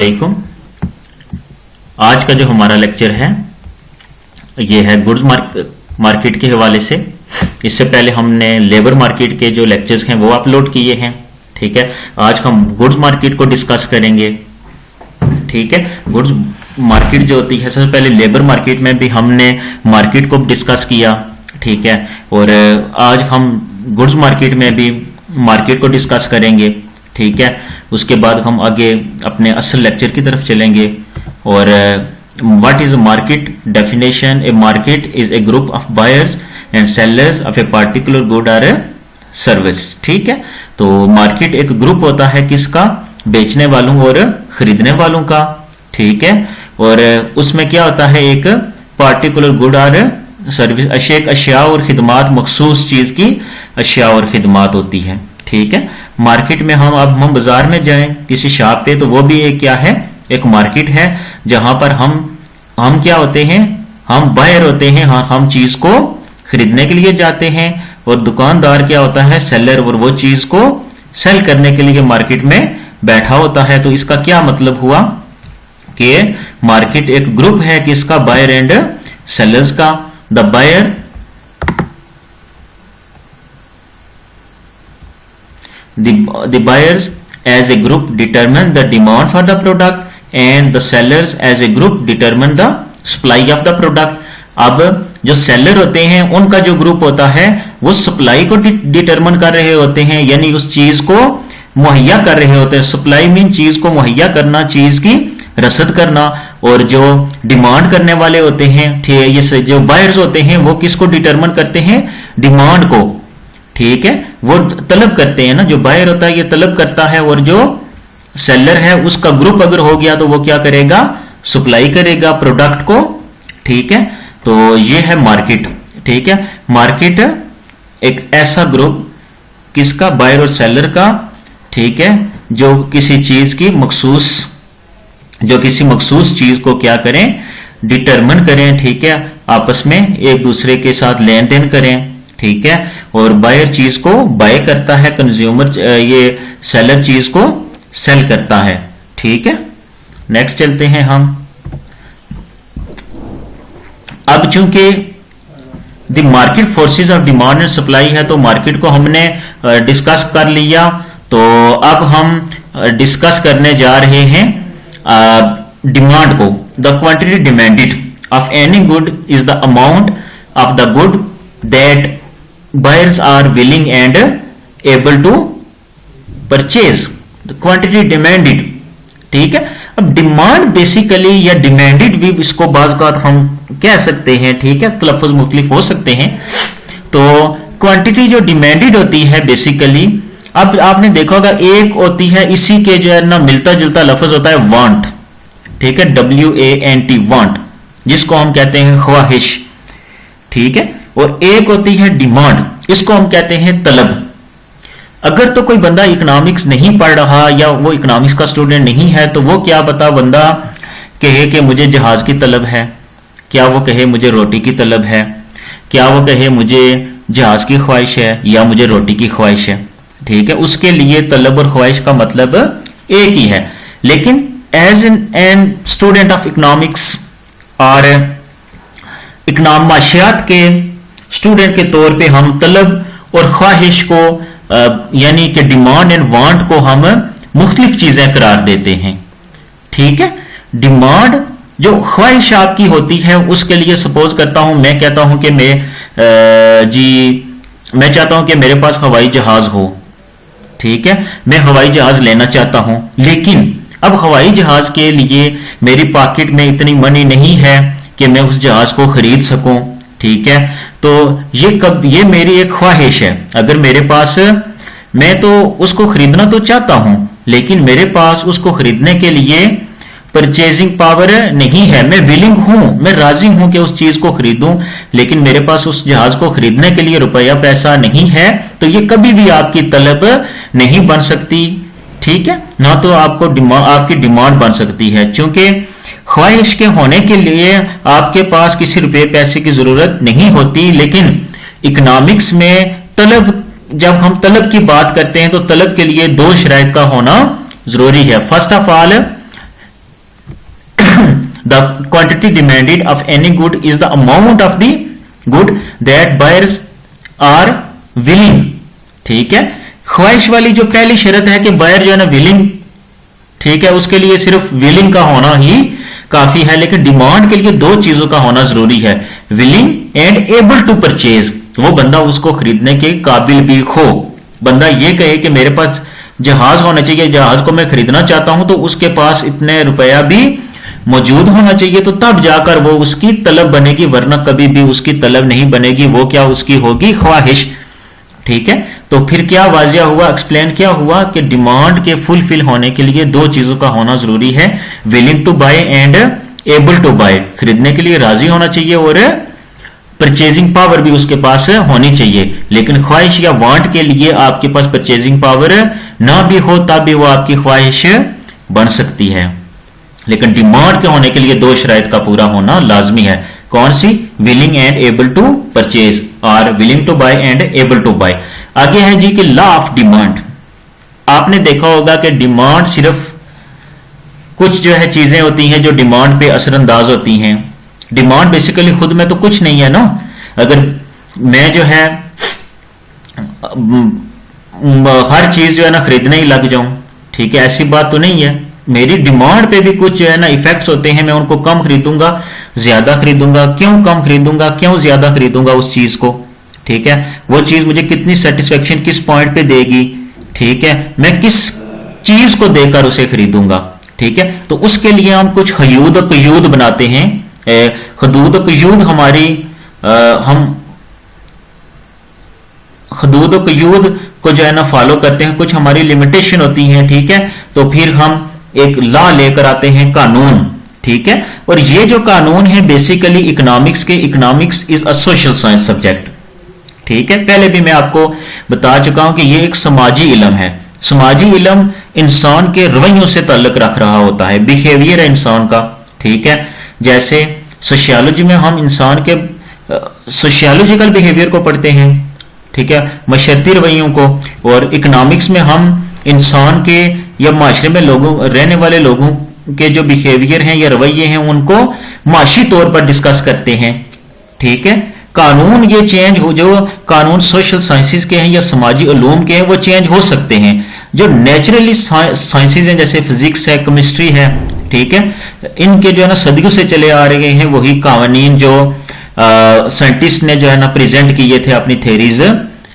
वालेकुम। आज का जो हमारा लेक्चर है ये है गुड्स मार्केट के हवाले से। इससे पहले हमने लेबर मार्केट के जो लेक्चर्स हैं वो अपलोड किए हैं। ठीक है, आज हम गुड्स मार्केट को डिस्कस करेंगे। ठीक है, गुड्स मार्केट जो होती है, सबसे पहले लेबर मार्केट में भी हमने मार्केट को डिस्कस किया। ठीक है, और आज हम गुड्स मार्केट में भी मार्केट को डिस्कस करेंगे। ठीक है, उसके बाद हम आगे अपने असल लेक्चर की तरफ चलेंगे। और what is market definition? A market is a group of buyers and sellers of a particular good और सर्विस। ठीक है, तो मार्केट एक ग्रुप होता है किसका? बेचने वालों और खरीदने वालों का। ठीक है, और उसमें क्या होता है? एक पार्टिकुलर गुड और सर्विस, एक अशिया और खिदमात, मखसूस चीज की अशिया और खिदमात होती है। ठीक है, मार्केट में हम बाजार में जाएं किसी शॉप पे, तो वो भी एक क्या है? एक मार्केट है, जहां पर हम क्या होते हैं? हम बायर होते हैं। हम चीज को खरीदने के लिए जाते हैं, और दुकानदार क्या होता है? सेलर, और वो चीज को सेल करने के लिए मार्केट में बैठा होता है। तो इसका क्या मतलब हुआ कि मार्केट एक ग्रुप है किसका? बायर एंड सेलर्स का। The buyer The buyers as a group determine the demand for the product and the sellers as a group determine the supply of the product. अब जो सेलर होते हैं उनका जो ग्रुप होता है वो सप्लाई को डिटरमिन कर रहे होते हैं, यानी उस चीज को मुहैया कर रहे होते हैं। सप्लाई मीन चीज को मुहैया करना, चीज की रसद करना। और जो डिमांड करने वाले होते हैं, ये जो बायर्स होते हैं, वो किसको डिटरमिन करते हैं? डिमांड को। ठीक है, वो तलब करते हैं ना। जो बायर होता है ये तलब करता है, और जो सेलर है उसका ग्रुप अगर हो गया तो वो क्या करेगा? सप्लाई करेगा प्रोडक्ट को। ठीक है, तो ये है मार्केट। ठीक है, मार्केट एक ऐसा ग्रुप किसका? बायर और सेलर का। ठीक है, जो किसी चीज की मखसूस चीज को क्या करें? डिटरमिन करें। ठीक है, आपस में एक दूसरे के साथ लेन देन करें। ठीक है, और बायर चीज को बाय करता है, कंज्यूमर ये सेलर चीज को सेल करता है। ठीक है, नेक्स्ट चलते हैं हम। अब चूंकि the market forces of demand and supply है, तो मार्केट को हमने डिस्कस कर लिया। तो अब हम डिस्कस करने जा रहे हैं डिमांड को। The quantity demanded of any good is the amount of the good that buyers are willing and able to purchase. the quantity demanded. ठीक है, अब डिमांड बेसिकली या डिमांडेड भी इसको बात का हम कह सकते हैं। ठीक है, तलफ़्फ़ुज़ मुख्तलिफ हो सकते हैं। तो क्वांटिटी जो डिमांडेड होती है बेसिकली, अब आपने देखा होगा एक होती है, इसी के जो है ना मिलता जुलता लफ्ज होता है वांट। ठीक है, WANT, वांट, जिसको हम कहते हैं ख्वाहिश। ठीक है, और एक होती है डिमांड, इसको हम कहते हैं तलब। अगर तो कोई बंदा इकोनॉमिक्स नहीं पढ़ रहा या वो इकोनॉमिक्स का स्टूडेंट नहीं है, तो वो क्या पता बंदा कहे कि मुझे जहाज की तलब है, क्या वो कहे मुझे रोटी की तलब है, क्या वो कहे मुझे जहाज की ख्वाहिश है या मुझे रोटी की ख्वाहिश है। ठीक है, उसके लिए तलब और ख्वाहिश का मतलब एक ही है। लेकिन as an student of economics और माशियात के स्टूडेंट के तौर पे हम तलब और ख्वाहिश को यानी कि डिमांड एंड वांट को हम मुख्तलिफ चीजें करार देते हैं। ठीक है, डिमांड जो ख्वाहिश आपकी होती है, उसके लिए सपोज करता हूं, मैं कहता हूं कि मैं चाहता हूं कि मेरे पास हवाई जहाज हो। ठीक है, मैं हवाई जहाज लेना चाहता हूं, लेकिन अब हवाई जहाज के लिए मेरी पॉकेट में इतनी मनी नहीं है कि मैं उस जहाज को खरीद सकूं। ठीक है, तो ये मेरी एक ख्वाहिश है। अगर मेरे पास, मैं तो उसको खरीदना तो चाहता हूं, लेकिन मेरे पास उसको खरीदने के लिए परचेजिंग पावर नहीं है। मैं विलिंग हूं, मैं राजी हूं कि उस चीज को खरीदूं, लेकिन मेरे पास उस जहाज को खरीदने के लिए रुपया पैसा नहीं है। तो ये कभी भी आपकी तलब नहीं बन सकती। ठीक है, ना तो आपकी डिमांड बन सकती है, क्योंकि ख्वाहिश के होने के लिए आपके पास किसी रुपए पैसे की जरूरत नहीं होती। लेकिन इकोनॉमिक्स में तलब, जब हम तलब की बात करते हैं तो तलब के लिए दो शराइत का होना जरूरी है। First of all the quantity demanded of any good is the amount of the good that buyers are willing. ठीक है, ख्वाहिश वाली जो पहली शर्त है कि बायर जो है ना विलिंग, ठीक है, उसके लिए सिर्फ विलिंग का होना ही काफी है, लेकिन डिमांड के लिए दो चीजों का होना जरूरी है, willing and able to purchase. वो बंदा उसको खरीदने के काबिल भी हो। बंदा ये कहे कि मेरे पास जहाज होना चाहिए, जहाज को मैं खरीदना चाहता हूं, तो उसके पास इतने रुपया भी मौजूद होना चाहिए, तो तब जाकर वो उसकी तलब बनेगी, वरना कभी भी उसकी तलब नहीं बनेगी। वो क्या उसकी होगी, ख्वाहिश। ठीक है, तो फिर क्या वाजिया हुआ, एक्सप्लेन क्या हुआ कि डिमांड के फुलफिल होने के लिए दो चीजों का होना जरूरी है, willing to buy and able to buy. खरीदने के लिए राजी होना चाहिए और परचेजिंग पावर भी उसके पास होनी चाहिए। लेकिन ख्वाहिश या वांट के लिए आपके पास परचेजिंग पावर ना भी हो तब भी वो आपकी ख्वाहिश बन सकती है। लेकिन डिमांड के होने के लिए दो शराइत का पूरा होना लाजमी है। कौन सी, willing and able to purchase, और willing to buy and able to buy. आगे है जी कि लॉ ऑफ डिमांड। आपने देखा होगा कि डिमांड सिर्फ कुछ जो है चीजें होती हैं जो डिमांड पे असरअंदाज होती हैं। डिमांड बेसिकली खुद में तो कुछ नहीं है ना। अगर मैं जो है हर चीज जो है ना खरीदने ही लग जाऊं, ठीक है, ऐसी बात तो नहीं है। मेरी डिमांड पे भी कुछ जो है ना इफेक्ट्स होते हैं। मैं उनको कम खरीदूंगा, ज्यादा खरीदूंगा, क्यों कम खरीदूंगा, क्यों ज्यादा खरीदूंगा उस चीज को, ठीक है, वो चीज मुझे कितनी सेटिस्फेक्शन किस पॉइंट पे देगी, ठीक है, मैं किस चीज को देकर उसे खरीदूंगा, ठीक है। तो उसके लिए हम कुछ हदूद और क़यूद बनाते हैं। हदूद और क़यूद हमारी हम हदूद और क़यूद को जो है ना फॉलो करते हैं, कुछ हमारी लिमिटेशन होती है, ठीक है। तो फिर हम एक लॉ लेकर आते हैं, कानून, ठीक है। और ये जो कानून है बेसिकली इकोनॉमिक्स के, economics is a social science subject, ठीक है। पहले भी मैं आपको बता चुका हूं कि ये एक समाजी इल्म है। समाजी इल्म इंसान के रवैयों से ताल्लुक रख रहा होता है, बिहेवियर है इंसान का, ठीक है। जैसे सोशियोलॉजी में हम इंसान के सोशियोलॉजिकल बिहेवियर को पढ़ते हैं, ठीक है, मशरती रवैयों को। और इकोनॉमिक्स में हम इंसान के या माशरे में लोगों रहने वाले लोगों के जो बिहेवियर हैं या रवैये हैं उनको माशी तौर पर डिस्कस करते हैं, ठीक है। कानून ये चेंज हो, जो कानून सोशल साइंसेज के हैं या समाजी उलूम के हैं वो चेंज हो सकते हैं। जो नेचुरली साइंसेज हैं जैसे फिजिक्स है, केमिस्ट्री है, ठीक है, इनके जो है ना सदियों से चले आ रहे हैं वही कानून जो साइंटिस्ट ने जो है ना प्रेजेंट किए थे, अपनी थ्योरीज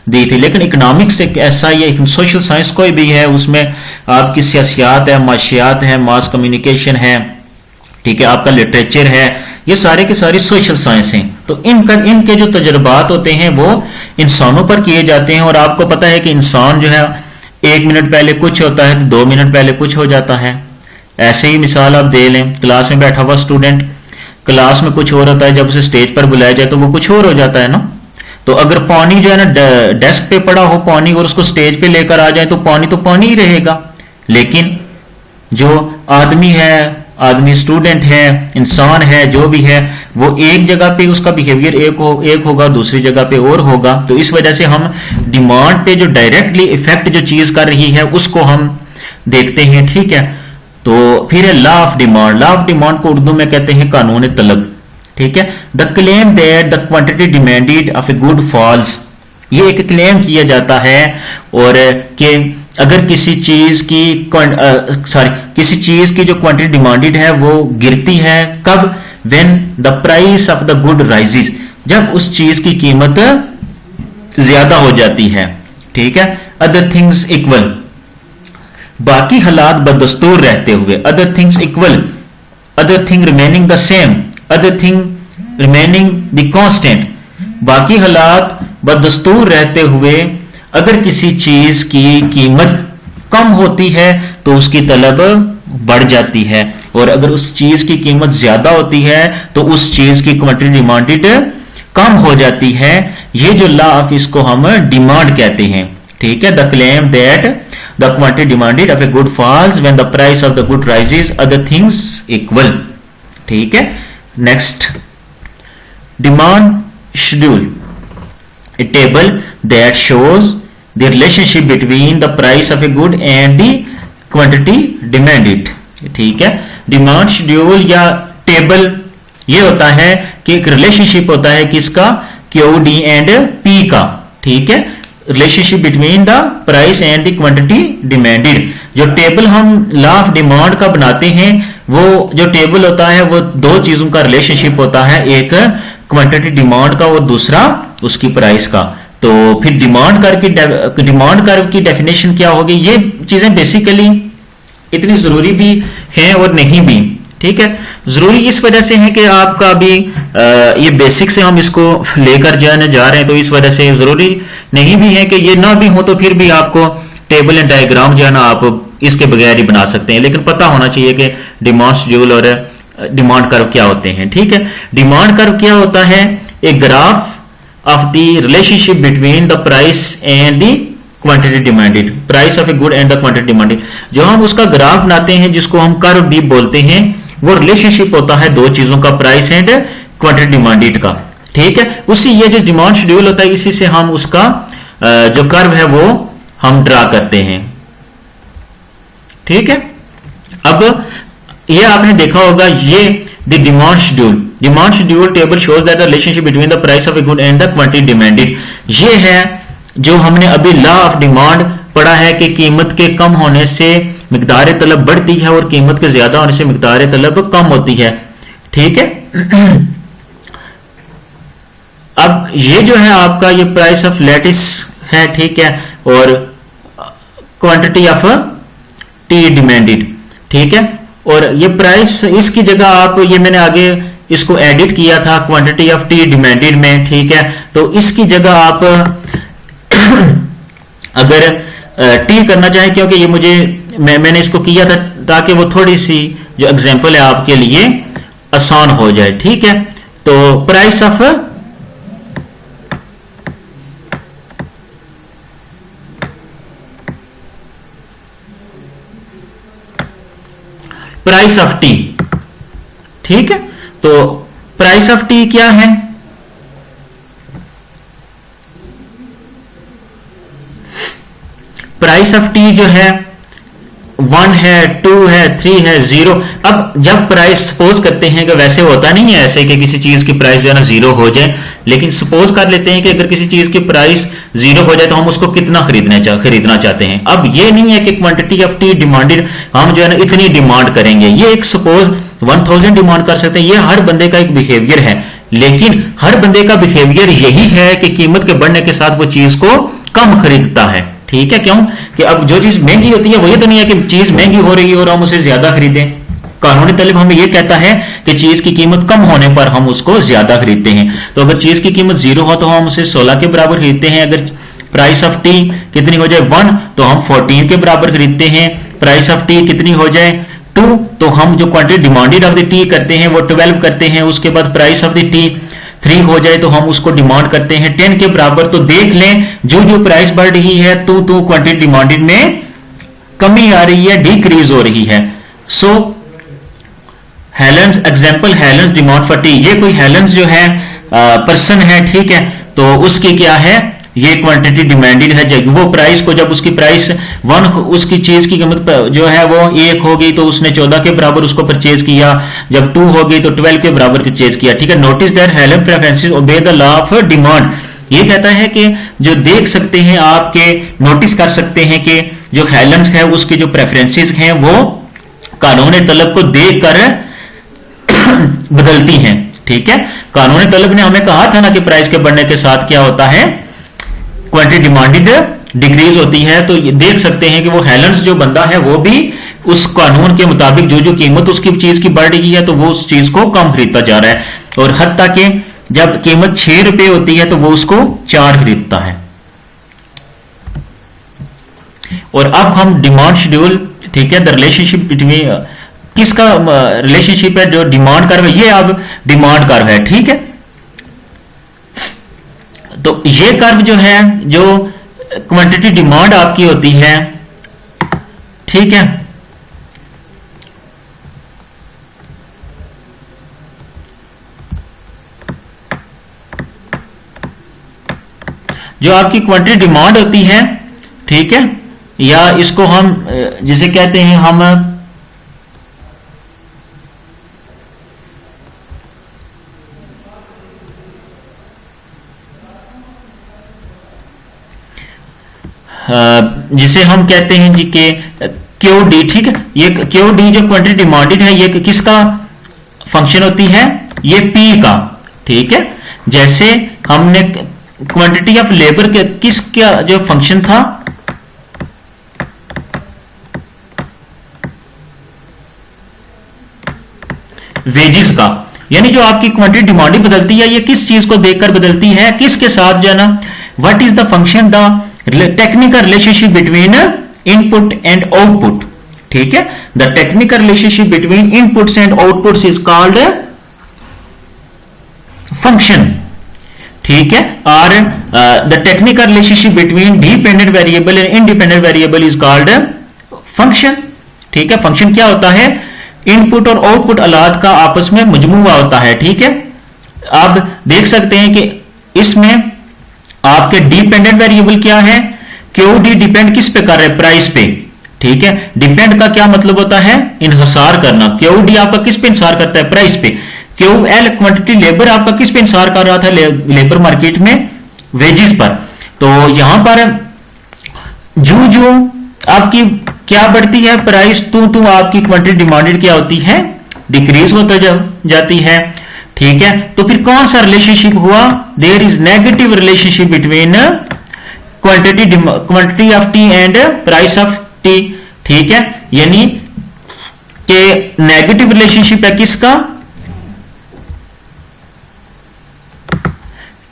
दी थी। लेकिन इकोनॉमिक्स एक ऐसा, ये सोशल साइंस कोई भी है, उसमें आपकी सियासत है, माशियात है, मास कम्युनिकेशन है, ठीक है, आपका लिटरेचर है, ये सारे के सारे सोशल साइंस हैं। तो इनके जो तजुर्बात होते हैं वो इंसानों पर किए जाते हैं। और आपको पता है कि इंसान जो है 1 मिनट पहले कुछ होता है तो 2 मिनट पहले कुछ हो जाता है। ऐसे ही मिसाल आप दे लें, क्लास में बैठा हुआ स्टूडेंट, क्लास में कुछ और होता है, जब उसे स्टेज पर बुलाया जाए तो वो कुछ और हो जाता है ना। तो अगर पानी जो है ना डेस्क पे पड़ा हो पानी और उसको स्टेज पे लेकर आ जाए तो पानी ही रहेगा। लेकिन जो आदमी है, आदमी स्टूडेंट है, इंसान है, जो भी है, वो एक जगह पे उसका बिहेवियर एक होगा, दूसरी जगह पे और होगा। तो इस वजह से हम डिमांड पे जो डायरेक्टली इफेक्ट जो चीज कर रही है उसको हम देखते हैं, ठीक है। तो फिर law of demand. Law of demand को उर्दू में कहते हैं कानून तलब, ठीक है। The claim that the quantity demanded of a good falls, ये एक क्लेम किया जाता है और कि अगर किसी चीज की जो क्वांटिटी डिमांडेड है वो गिरती है, कब, when the price of the good rises, जब उस चीज की कीमत ज्यादा हो जाती है, ठीक है। अदर थिंग्स इक्वल, बाकी हालात बदस्तूर रहते हुए, other things equal, other thing remaining the same, other thing remaining the constant, बाकी हालात बदस्तूर रहते हुए अगर किसी चीज की कीमत कम होती है तो उसकी तलब बढ़ जाती है, और अगर उस चीज की कीमत ज्यादा होती है तो उस चीज की क्वांटिटी डिमांडेड कम हो जाती है। ये जो लॉ ऑफ, इसको हम डिमांड कहते हैं, ठीक है। The claim that the quantity demanded of a good falls when the price of the good rises, other things equal, ठीक है। Next, demand schedule, a table that shows the relationship between the price of a good and the quantity demanded, ठीक है। Demand schedule या table ये होता है कि एक रिलेशनशिप होता है किसका, क्यू डी एंड पी का, ठीक है, relationship between the price and the quantity demanded. जो टेबल हम लॉ ऑफ डिमांड का बनाते हैं, वो जो टेबल होता है वो दो चीजों का रिलेशनशिप होता है, एक क्वांटिटी डिमांड का और दूसरा उसकी प्राइस का। तो फिर डिमांड कर्व की डेफिनेशन क्या होगी, ये चीजें बेसिकली इतनी जरूरी भी हैं और नहीं भी, ठीक है। जरूरी इस वजह से है कि आपका अभी ये बेसिक से हम इसको लेकर जाने जा रहे हैं, तो इस वजह से जरूरी नहीं भी है कि ये ना भी हो, तो फिर भी आपको टेबल एंड डायग्राम जो है ना आप इसके बगैर ही बना सकते हैं, लेकिन पता होना चाहिए कि डिमांड शेड्यूल और डिमांड कर्व क्या होते हैं, ठीक है। डिमांड कर्व क्या होता है, एक graph of the relationship between the price and the quantity demanded, price of a good and the quantity demanded. जो हम उसका ग्राफ बनाते हैं जिसको हम कर्व भी बोलते हैं, वो रिलेशनशिप होता है दो चीजों का, प्राइस एंड क्वांटिटी डिमांडेड का, ठीक है। उसी ये जो डिमांड शेड्यूल होता है, इसी से हम उसका जो कर्व है वो हम ड्रा करते हैं, ठीक है। अब ये आपने देखा होगा, ये the demand schedule table shows that the relationship between the price of a good and the quantity demanded. ये है जो हमने अभी लॉ ऑफ डिमांड पढ़ा है कि कीमत के कम होने से मिकदार तलब बढ़ती है और कीमत के ज्यादा होने से मिकदार तलब कम होती है, ठीक है। अब ये जो है आपका ये प्राइस ऑफ लेटिस है, ठीक है, और क्वांटिटी ऑफ टी डिमांडेड, ठीक है। और ये प्राइस, इसकी जगह आप, ये मैंने आगे इसको एडिट किया था क्वांटिटी ऑफ टी डिमांडेड में, ठीक है। तो इसकी जगह आप अगर टी करना चाहें, क्योंकि ये मैंने इसको किया था ताकि वो थोड़ी सी जो एग्जांपल है आपके लिए आसान हो जाए, ठीक है। तो प्राइस ऑफ टी, ठीक है। तो प्राइस ऑफ टी क्या है, प्राइस ऑफ टी जो है 1 है, 2 है, 3 है, 0। अब जब प्राइस सपोज करते हैं कि वैसे होता नहीं है ऐसे कि किसी चीज की प्राइस जो है ना 0 हो जाए, लेकिन सपोज कर लेते हैं कि अगर किसी चीज की प्राइस 0 हो जाए तो हम उसको कितना खरीदना चाहते हैं। अब ये नहीं है कि क्वांटिटी ऑफ टी डिमांडेड हम जो है ना इतनी डिमांड करेंगे, ये एक सपोज 1000 डिमांड कर सकते हैं। ये हर बंदे का एक बिहेवियर है, लेकिन हर बंदे का बिहेवियर यही है कि कीमत के बढ़ने के साथ वो चीज को कम खरीदता है, ठीक है। क्यों कि अब जो चीज महंगी होती है वो ये तो नहीं है कि चीज महंगी हो रही है और हम उसे ज्यादा खरीदें। कानूनी तलब हमें यह कहता है कि चीज की कीमत कम होने पर हम उसको ज्यादा खरीदते हैं। तो अगर चीज की कीमत 0 हो तो हम उसे 16 के बराबर खरीदते हैं। अगर प्राइस ऑफ टी कितनी हो जाए 1 तो हम 14 के बराबर खरीदते हैं। प्राइस ऑफ टी कितनी हो जाए 2 तो हम जो quantity demanded of the T करते हैं वो 12 करते हैं। उसके बाद प्राइस ऑफ द टी 3 हो जाए तो हम उसको डिमांड करते हैं 10 के बराबर। तो देख लें जो जो प्राइस बढ़ रही है तो क्वांटिटी डिमांडेड में कमी आ रही है, डिक्रीज हो रही है। So Helen's example, Helen's demand for tea, ये कोई हेलेंस जो है पर्सन है, ठीक है। तो उसकी क्या है, ये क्वांटिटी डिमांडेड है। जब वो प्राइस को, जब उसकी प्राइस 1 उसकी चीज की कीमत जो है वो 1 हो गई तो उसने 14 के बराबर उसको परचेज किया। जब 2 हो गई तो 12 के बराबर परचेज किया, ठीक है। Notice that Helen preferences obey the law of demand. ये कहता है कि जो देख सकते हैं आपके, नोटिस कर सकते हैं कि जो हेलेंस है उसके जो प्रेफरेंसेस हैं वो कानूनी तलब को देखकर बदलती हैं, ठीक है। कानूनी तलब ने हमें कहा था ना कि प्राइस के बढ़ने के साथ क्या होता है, क्वांटिटी डिमांडेड डिक्रीज होती है। तो ये देख सकते हैं कि वो हेलेंस जो बंदा है वो भी उस कानून के मुताबिक जो जो कीमत उसकी चीज की बढ़ रही है तो वो उस चीज को कम खरीदता जा रहा है। और हत्ता कि जब कीमत 6 रुपए होती है तो वो उसको 4 खरीदता है। और अब हम डिमांड शेड्यूल, ठीक है, द रिलेशनशिप बिटवीन, किसका रिलेशनशिप है, जो डिमांड कर्व है, ये अब डिमांड कर्व है, ठीक है। तो ये कर्व जो है, जो क्वांटिटी डिमांड आपकी होती है, ठीक है, जो आपकी क्वांटिटी डिमांड होती है, ठीक है, या इसको हम जिसे कहते हैं हम जिसे हम कहते हैं जी के क्यू डी, ठीक है। ये क्यू डी जो क्वांटिटी डिमांडेड है, ये किसका फंक्शन होती है? ये पी का, ठीक है। जैसे हमने क्वांटिटी ऑफ लेबर के किसका जो फंक्शन था, वेजिस का, यानी जो आपकी क्वांटिटी डिमांड बदलती है, ये किस चीज को देखकर बदलती है, किसके साथ जो है ना, what is the function, the technical relationship between input and output, ठीक है। The technical relationship between inputs and outputs is called function, ठीक है। और the technical relationship between dependent variable and independent variable is called function, ठीक है। Function क्या होता है? इनपुट और आउटपुट औलाद का आपस में मजमूआ होता है, ठीक है। आप देख सकते हैं कि इसमें आपके डिपेंडेंट वेरिएबल क्या है? क्यू डी डिपेंड किस पे कर रहे हैं? प्राइस पे, ठीक है। डिपेंड का क्या मतलब होता है? इन्हिसार करना। क्यू डी आपका किस पे इंसार करता है? प्राइस पे। क्यू एल क्वांटिटी लेबर आपका किस पे इंसार कर रहा था? लेबर मार्केट में वेजेस पर। तो यहां पर जो जो आपकी क्या बढ़ती है प्राइस, तो आपकी क्वांटिटी डिमांडेड क्या होती है? डिक्रीज होता जाती है, ठीक है। तो फिर कौन सा रिलेशनशिप हुआ? There is negative relationship between quantity of tea and price of tea, ठीक है। यानी कि नेगेटिव रिलेशनशिप है किसका?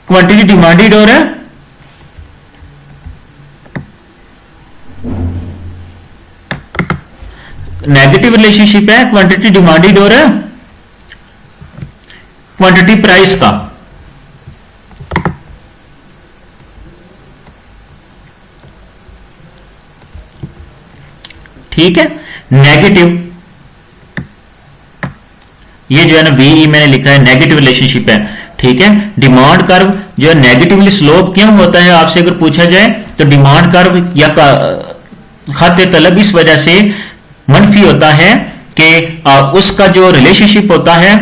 क्वांटिटी डिमांडेड और नेगेटिव रिलेशनशिप है क्वांटिटी डिमांडेड और क्वांटिटी प्राइस का, ठीक है। नेगेटिव, ये जो है ना वीई मैंने लिखा है, नेगेटिव रिलेशनशिप है, ठीक है। डिमांड कर्व जो है नेगेटिवली स्लोप क्यों होता है आपसे अगर पूछा जाए तो डिमांड कर्व या खाते तलब इस वजह से मनफी होता है कि उसका जो रिलेशनशिप होता है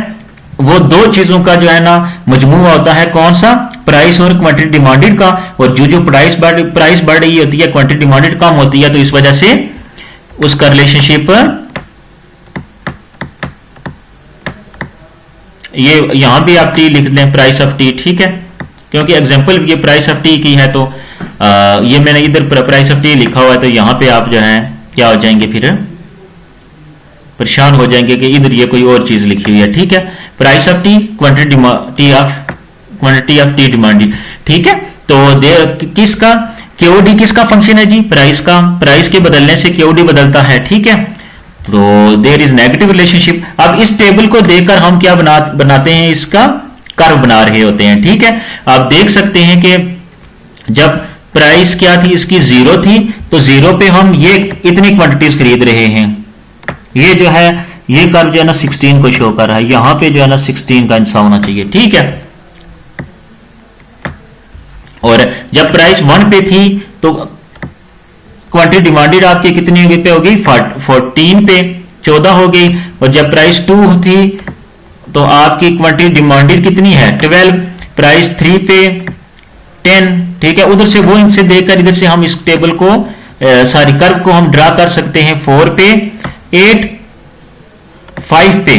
वो दो चीजों का जो है ना मजमूआ होता है। कौन सा? प्राइस और क्वांटिटी डिमांडेड का। और जो प्राइस बढ़ रही होती है, क्वांटिटी डिमांडेड कम होती है, तो इस वजह से उसका रिलेशनशिप ये यहां भी आप टी लिख दें, प्राइस ऑफ टी, ठीक है। क्योंकि एग्जांपल ये प्राइस ऑफ टी की है तो ये मैंने इधर प्राइस ऑफ टी लिखा हुआ है, तो यहां पे आप जो है क्या हो जाएंगे, फिर परेशान हो जाएंगे कि इधर ये कोई और चीज लिखी हुई है, ठीक है। Price of T, quantity of T demanded, ठीक है। तो किसका? क्यूडी किसका फंक्शन है जी? प्राइस का। प्राइस के बदलने से क्यूडी बदलता है, ठीक है। तो देयर इज नेगेटिव रिलेशनशिप। अब इस टेबल को देखकर हम क्या बनाते हैं? इसका कर्व बना रहे होते हैं, ठीक है। आप देख सकते हैं कि जब प्राइस क्या थी, इसकी 0 थी, तो 0 पे हम ये इतनी क्वांटिटीज खरीद रहे हैं। ये जो है ये कर्व जो है ना 16 को शो कर रहा है, यहां पे जो है ना 16 का इंसा होना चाहिए, ठीक है। और जब प्राइस 1 पे थी तो क्वांटिटी डिमांडेड आपकी कितनी पे हो गई? 14 पे 14 हो गई। और जब प्राइस 2 थी तो आपकी क्वांटिटी डिमांडेड कितनी है? 12। प्राइस 3 पे 10, ठीक है। उधर से वो इनसे देखकर इधर से हम इस टेबल को सारी कर्व को हम ड्रा कर सकते हैं। 4 पे 8, 5 पे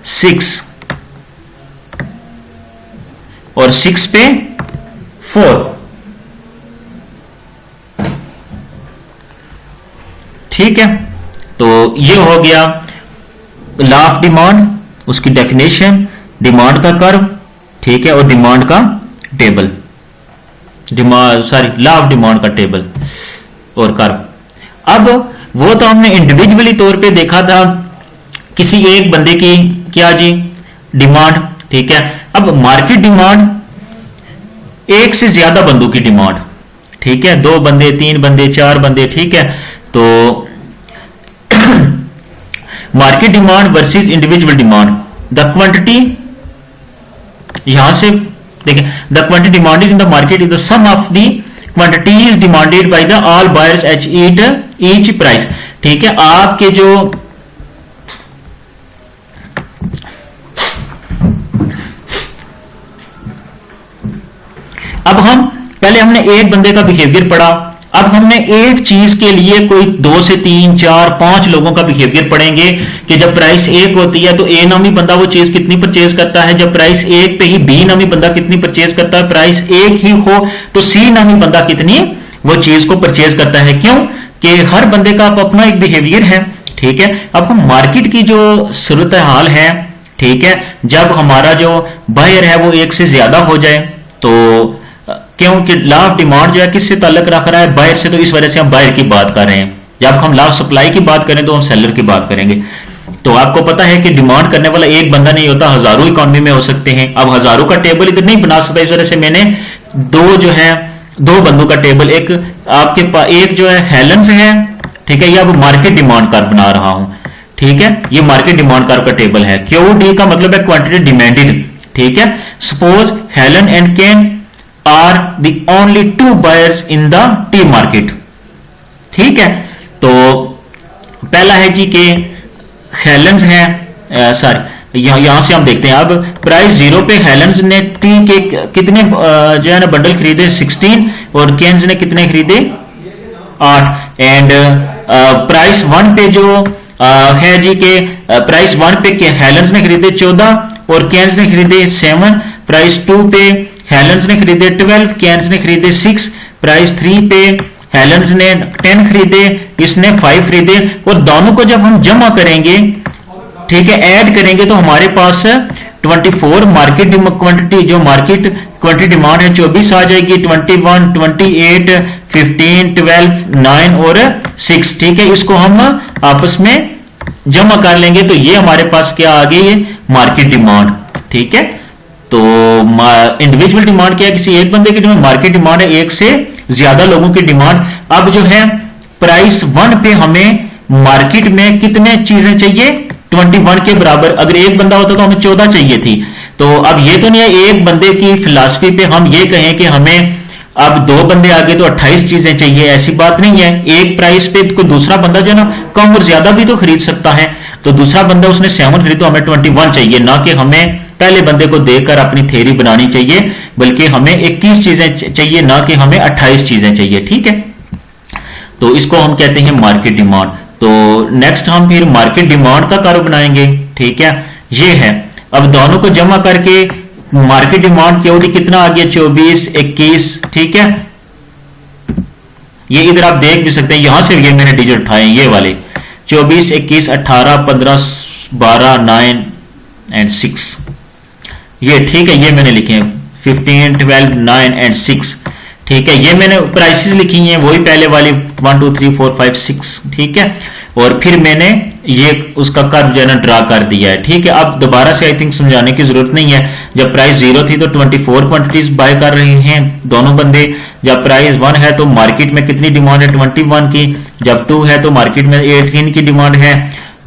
6 और 6 पे 4, ठीक है। तो ये हो गया लॉ ऑफ डिमांड, उसकी डेफिनेशन, डिमांड का कर्व, ठीक है, और डिमांड का टेबल, लॉ ऑफ डिमांड का टेबल और कर्व। अब वो तो हमने इंडिविजुअली तौर पे देखा था किसी एक बंदे की क्या जी डिमांड, ठीक है। अब मार्केट डिमांड, एक से ज्यादा बंदों की डिमांड, ठीक है। 2 बंदे, 3 बंदे, 4 बंदे, ठीक है। तो market demand versus individual demand. The quantity, यहां से देखें, the quantity demanded in the market is the sum of the quantities demanded by the all buyers at each price, ठीक है। आपके जो अब हम हमने एक बंदे का बिहेवियर पढ़ा, अब हमने एक चीज के लिए कोई 2 से 3 4 5 लोगों का बिहेवियर पढ़ेंगे कि जब प्राइस 1 होती है तो ए नामी बंदा वो चीज कितनी परचेज करता है, जब प्राइस 1 पे ही बी नामी बंदा कितनी परचेज करता है, प्राइस 1 ही हो तो सी नामी बंदा कितनी वो चीज को परचेज करता है। क्यों कि हर बंदे का अपना एक बिहेवियर है। ठीक है, अब हम मार्केट की जो सूरत हाल है, ठीक है, जब हमारा जो बायर है वो 1 से ज्यादा हो जाए तो क्योंकि लॉ ऑफ डिमांड जो है किससे ताल्लुक रख रहा है, बायर से, तो इस वजह से हम बायर की बात कर रहे हैं। जब हम लॉ ऑफ सप्लाई की बात करें तो हम सेलर की बात करेंगे। तो आपको पता है कि डिमांड करने वाला एक बंदा नहीं होता, हजारों इकोनॉमी में हो सकते हैं। अब हजारों का टेबल इधर नहीं बना सकता, इस वजह से मैंने दो बंदों का टेबल, एक आपके पास एक जो है हेलेंस है, ठीक है, ये अब मार्केट डिमांड कर्व बना रहा हूं। ठीक है, ये मार्केट डिमांड कर्व का टेबल है। क्यूडी का मतलब है क्वांटिटी डिमांडेड। ठीक है, suppose Helen and Ken are the only 2 buyers in the tea market. ठीक है, तो पहला है जी के हेलेंस है, सॉरी यहां से हम देखते हैं। अब प्राइस 0 पे हेलेंस ने टी के कितने जो है ना बंडल खरीदे 16 और केन्स ने कितने खरीदे 8। एंड प्राइस 1 पे जो है जी के प्राइस 1 पे हेलेंस ने खरीदे 14 और केन्स ने खरीदे 7। प्राइस 2 पे हेलेंस ने खरीदे 12, केन्स ने खरीदे 6। प्राइस 3 पे हेलेंस ने 10 खरीदे, इसने 5 खरीदे। और दोनों को जब हम जमा करेंगे, ठीक है, ऐड करेंगे तो हमारे पास 24 मार्केट क्वांटिटी, जो मार्केट क्वांटिटी डिमांड है 24 आ जाएगी, 21, 28, 15, 12, 9 और 6। ठीक है, इसको हम आपस में जमा कर लेंगे तो ये हमारे पास क्या आ गई, मार्केट डिमांड। ठीक है, तो इंडिविजुअल डिमांड क्या है, किसी एक बंदे की डिमांड। मार्केट डिमांड है 1 से ज्यादा लोगों की डिमांड। अब जो है प्राइस 1 पे हमें मार्केट में कितने चीजें चाहिए, 21 के बराबर। अगर एक बंदा होता तो हमें 14 चाहिए थी। तो अब ये तो नहीं है एक बंदे की फिलॉसफी पे हम ये कहें कि हमें अब 2 बंदे आगे तो 28 चीजें चाहिए, ऐसी बात नहीं है। एक प्राइस पे कोई दूसरा बंदा जो है ना कम और ज्यादा भी तो खरीद सकता है। तो दूसरा बंदा उसने 7 खरीद तो हमें 21 चाहिए, ना कि हमें पहले बंदे को देकर अपनी थ्योरी बनानी चाहिए, बल्कि हमें 21 चीजें चाहिए, ना कि हमें 28 चीजें चाहिए। ठीक है, तो इसको हम कहते हैं मार्केट डिमांड। तो नेक्स्ट हम फिर मार्केट डिमांड का कर्व बनाएंगे। ठीक है, ये है। अब दोनों को जमा करके मार्केट डिमांड क्यूडी कितना आ गया, 24, 21। ठीक है, ये इधर आप देख भी सकते हैं, यहां से ये मैंने डिजिट उठाए ये वाले 24, 21, 18, 15, 12, 9 एंड 6। ये ठीक है, ये मैंने लिखे हैं 15, 12, 9 एंड 6। ठीक है, ये मैंने प्राइसेस लिखी हैं वही पहले वाली 1 2 3 4 5 6। ठीक है, और फिर मैंने ये उसका कर्व जो है ना ड्रा कर दिया है। ठीक है, अब दोबारा से आई थिंक समझाने की जरूरत नहीं है। जब प्राइस 0 थी तो 24 क्वांटिटीज बाय कर रहे हैं दोनों बंदे। जब प्राइस 1 है तो मार्केट में कितनी डिमांड है, 21 की। जब 2 है तो मार्केट में 18 की डिमांड है।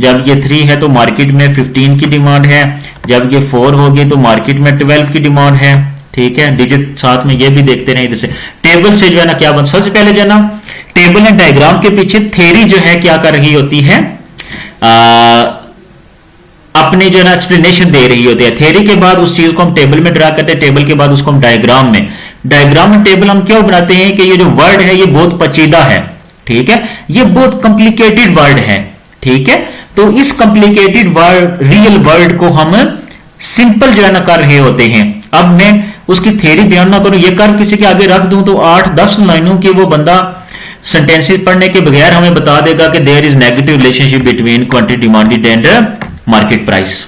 जब ये 3 है तो मार्केट में 15 की डिमांड है। जब ये 4 होगी तो मार्केट में 12 की डिमांड है। ठीक है, डिजिट साथ में ये भी देखते रहे इधर से। टेबल से जो है ना क्या बन, सबसे पहले जो है ना टेबल एंड डायग्राम के पीछे थ्योरी जो है क्या कर रही होती है, अपनी जो है ना एक्सप्लेनेशन दे रही होती है। थ्योरी के बाद उस चीज को हम टेबल में ड्रा करते हैं, टेबल के बाद उसको हम डायग्राम में टेबल हम क्यों बनाते हैं कि ये जो वर्ड है ये बहुत पेचीदा है। ठीक है, ये बहुत कॉम्प्लिकेटेड वर्ड है। ठीक है, तो इस कॉम्प्लिकेटेड वर्ड, रियल वर्ड को हम सिंपल जो है ना कर रहे होते हैं। अब मैं उसकी थ्योरी बयान ना करूं, ये कर किसी के आगे रख दूं तो 8-10 लाइनों की वो बंदा सेंटेंसेस पढ़ने के बगैर हमें बता देगा कि there is negative relationship between quantity demanded and market price.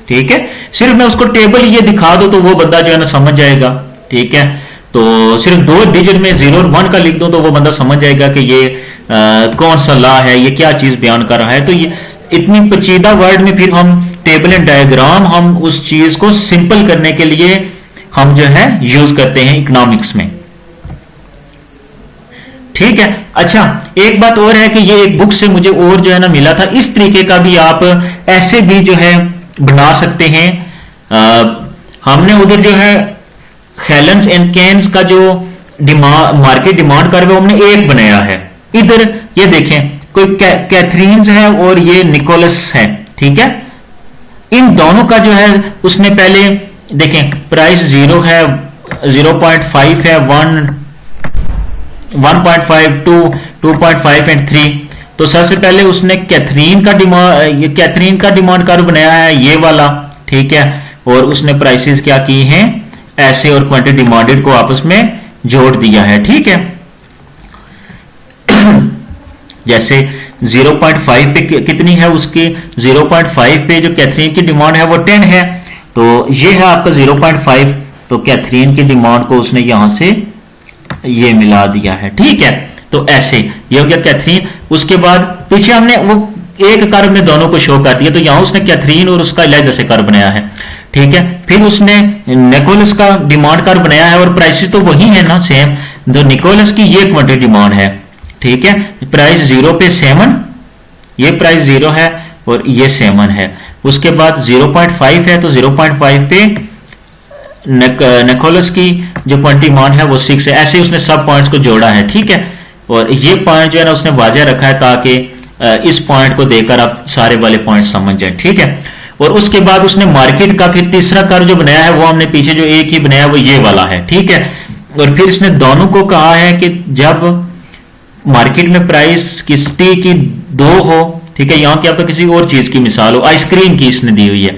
ठीक है, सिर्फ मैं उसको टेबल ये दिखा दो तो वो बंदा जो है ना समझ जाएगा। ठीक है, तो सिर्फ 2 डिजिट में 0 और 1 का लिख दो तो वो बंदा समझ जाएगा कि ये कौन सा लॉ है, ये क्या चीज बयान कर रहा है। तो ये इतनी पेचीदा वर्ड में फिर हम टेबल एंड डायग्राम हम उस चीज को सिंपल करने के लिए हम जो है यूज करते हैं इकोनॉमिक्स में। ठीक है, अच्छा एक बात और है कि ये एक बुक से मुझे और जो है ना मिला था, इस तरीके का भी आप ऐसे भी जो है बना सकते हैं। हमने उधर जो है हेलेंस एंड केन्स का जो मार्केट डिमांड कर्व हमने एक बनाया है। इधर ये देखें, कोई कैथरीन्स है और ये निकोलस है। ठीक है, इन दोनों का जो है उसने पहले देखें प्राइस 0 है, 0.5 है, 1, 1.5, 2, 2.5 एंड 3। तो सबसे पहले उसने कैथरीन का डिमांड कर्व बनाया है, ये वाला, ठीक है, और उसने प्राइसेस क्या की हैं, ऐसे और क्वांटिटी डिमांडेड को आपस में जोड़ दिया है, ठीक है। जैसे 0.5 पे कितनी है उसकी, 0.5 पे जो कैथरीन की डिमांड है वो 10 है, तो ये है आपका 0.5, तो कैथरीन की डिमांड को उसने यहां से ये मिला दिया है, ठीक है। तो ऐसे ये हो गया कैथरीन। उसके बाद पीछे हमने वो एक कर्व में दोनों को शो कर दिया, तो यहां उसने कैथरीन और उसका अलग से कर्व बनाया है, ठीक है। फिर उसने निकोलस का डिमांड कर्व बनाया है, और प्राइसेस तो वही है ना, सेम। जो निकोलस की ये क्वांटिटी डिमांड है, ठीक है, प्राइस 0 पे 7, ये प्राइस 0 है और ये 7 है। उसके बाद 0.5 है, तो 0.5 पे निकोलस की जो क्वांटिटी डिमांड है वो 6 है। ऐसे उसने सब पॉइंट्स को जोड़ा है, ठीक है। और ये पॉइंट जो है ना उसने वाजिया रखा है ताकि इस पॉइंट को देकर आप सारे वाले पॉइंट समझ जाए, ठीक है। और उसके बाद उसने मार्केट का फिर तीसरा कर्व जो बनाया है वो हमने पीछे जो एक ही बनाया वो ये वाला है, ठीक है। और फिर इसने दोनों को कहा है कि जब मार्केट में प्राइस किसी की 2 हो, ठीक है, यहां की आपको किसी और चीज की मिसाल हो, आइसक्रीम की इसने दी हुई है,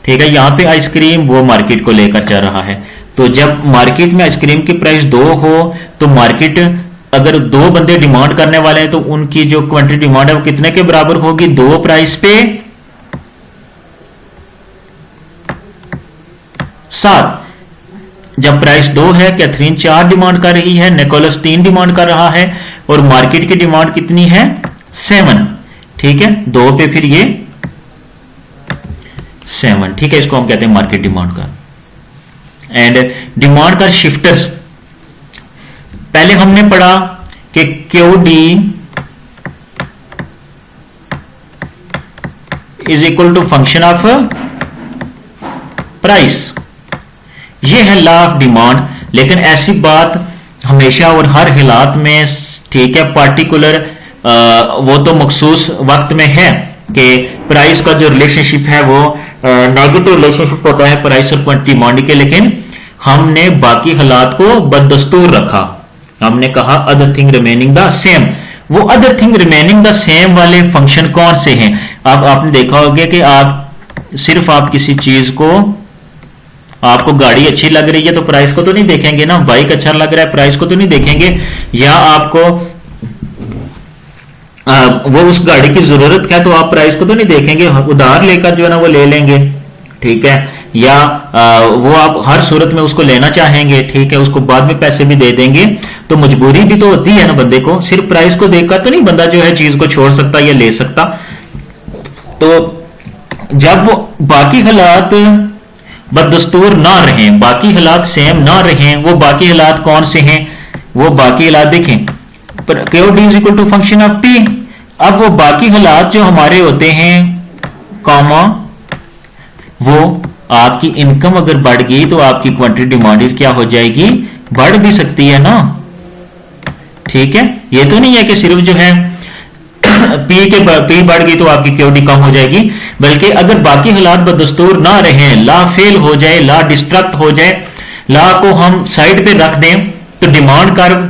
ठीक है, यहां पे आइसक्रीम वो मार्केट को लेकर चल रहा है। तो जब मार्केट में आइसक्रीम की प्राइस 2 हो, तो मार्केट अगर 2 बंदे डिमांड करने वाले हैं तो उनकी जो क्वांटिटी डिमांड है वो कितने के बराबर होगी, 2 प्राइस पे 7। जब प्राइस 2 है, कैथरीन 4 डिमांड कर रही है, निकोलस 3 डिमांड कर रहा है, और मार्केट की डिमांड कितनी है, 7, ठीक है, 2 पे फिर ये 7, ठीक है। इसको हम कहते हैं मार्केट डिमांड का। एंड डिमांड का शिफ्टर्स पहले हमने पढ़ा कि Q D is equal to function of price, ये है लॉ ऑफ डिमांड। लेकिन ऐसी बात हमेशा और हर हालात में, ठीक है, पार्टिकुलर वो तो मखसूस वक्त में है कि प्राइस का जो रिलेशनशिप है वो नेगेटिव रिलेशनशिप होता है प्राइस और क्वांटिटी डिमांड के। लेकिन हमने बाकी हालात को बददस्तूर रखा, हमने कहा other thing remaining the same. वो other thing remaining the same वाले फंक्शन कौन से हैं? अब आपने देखा होगा कि आप सिर्फ आप किसी चीज को, आपको गाड़ी अच्छी लग रही है तो प्राइस को तो नहीं देखेंगे ना, बाइक अच्छा लग रहा है प्राइस को तो नहीं देखेंगे, या आपको वो उस गाड़ी की जरूरत है तो आप प्राइस को तो नहीं देखेंगे, उधार लेकर जो है ना वो ले लेंगे, ठीक है, या वो आप हर सूरत में उसको लेना चाहेंगे, ठीक है, उसको बाद में पैसे भी दे देंगे। तो मजबूरी भी तो होती है ना बंदे को, सिर्फ प्राइस को देखकर तो नहीं बंदा जो है चीज को छोड़ सकता या ले सकता। तो जब वो बाकी हालात बददस्तूर ना रहे, बाकी हालात सेम ना रहे, वो बाकी हालात कौन से हैं? वो बाकी हालात देखें, Q D is equal to function of T. अब वो बाकी हालात जो हमारे होते हैं कॉमा, वो आपकी इनकम अगर बढ़ गई तो आपकी क्वांटिटी डिमांडेड क्या हो जाएगी, बढ़ भी सकती है ना, ठीक है। ये तो नहीं है कि सिर्फ जो है पी बढ़ गई तो आपकी क्यूडी कम हो जाएगी, बल्कि अगर बाकी हालात बदस्तूर ना रहे, ला फेल हो जाए, ला डिस्ट्रक्ट हो जाए, ला को हम साइड पे रख दें, तो डिमांड कर्व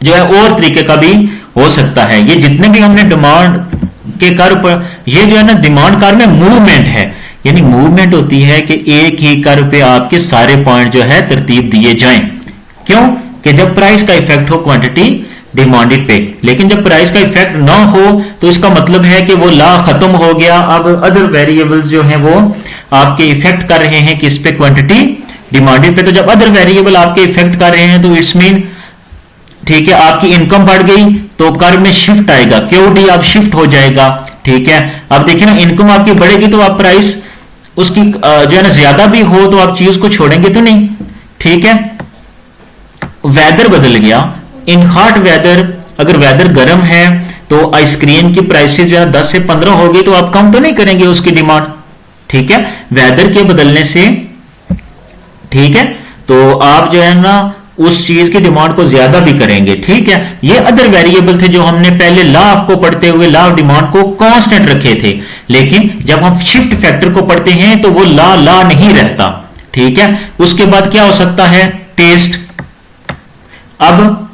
जो है और तरीके का भी हो सकता है। ये जितने भी हमने डिमांड के कर्व पर, ये जो है ना डिमांड कर्व में मूवमेंट है, यानी मूवमेंट होती है कि एक ही कर्व पे आपके सारे पॉइंट जो है तरतीब दिए जाएं। क्यों? कि जब प्राइस का इफेक्ट हो क्वांटिटी डिमांडेड पे, लेकिन जब प्राइस का इफेक्ट ना हो तो इसका मतलब है कि वो ला खत्म हो गया। अब अदर वेरिएबल्स जो हैं वो आपके इफेक्ट कर रहे हैं किस पे, क्वांटिटी डिमांडेड पे। तो जब अदर वेरिएबल आपके इफेक्ट कर रहे हैं तो इट्स मीन, ठीक है, आपकी इनकम बढ़ गई तो कर्व में शिफ्ट आएगा, क्यूडी अब शिफ्ट हो जाएगा, ठीक है। अब देखिए ना, इनकम आपकी बढ़ेगी तो आप प्राइस उसकी जो है ना ज्यादा भी हो तो आप चीज को छोड़ेंगे तो नहीं, ठीक है। वेदर बदल गया, इन हॉट वेदर, अगर वेदर गर्म है तो आइसक्रीम की प्राइसेस जो है 10 से 15 हो गई तो आप कम तो नहीं करेंगे उसकी डिमांड, ठीक है, वेदर के बदलने से, ठीक है। तो आप जो है ना उस चीज की डिमांड को ज्यादा भी करेंगे, ठीक है। ये अदर वेरिएबल थे जो हमने पहले लॉ ऑफ को पढ़ते हुए लॉ ऑफ डिमांड को कांस्टेंट रखे थे, लेकिन जब हम शिफ्ट फैक्टर को पढ़ते हैं तो वो लॉ नहीं रहता, ठीक है। उसके बाद क्या हो सकता है, टेस्ट। अब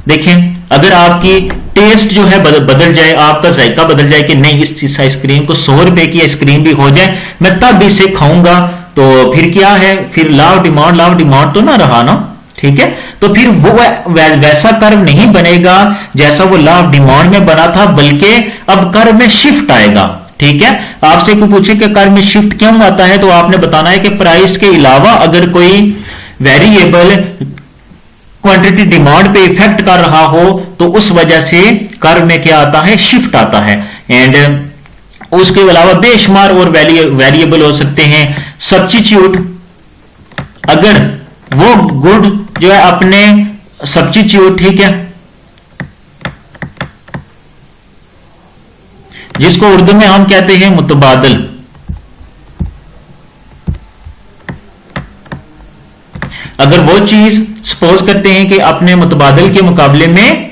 देखें, अगर आपकी टेस्ट जो है बदल जाए, आपका जायका बदल जाए कि नहीं इस आइसक्रीम को 100 रुपए की आइसक्रीम भी हो जाए मैं तब इसे खाऊंगा, तो फिर क्या है, फिर लॉ ऑफ डिमांड तो ना रहा ना, ठीक है। तो फिर वो वैसा कर्व नहीं बनेगा जैसा वो लॉ ऑफ डिमांड में बना था, बल्कि अब कर्व में शिफ्ट आएगा, ठीक है। आपसे कोई पूछे कि कर्व में शिफ्ट क्यों आता है, तो आपने बताना है कि प्राइस के अलावा अगर कोई वेरिएबल क्वांटिटी डिमांड पे इफेक्ट कर रहा हो तो उस वजह से कर्व में क्या आता है, शिफ्ट आता है। एंड उसके अलावा बेशुमार और वेरिएबल हो सकते हैं। सब्स्टिट्यूट, अगर वो गुड जो है अपने सब्स्टिट्यूट, ठीक है, जिसको उर्दू में हम कहते हैं मुतबादल, अगर वो चीज सपोज करते हैं कि अपने मुतबादल के मुकाबले में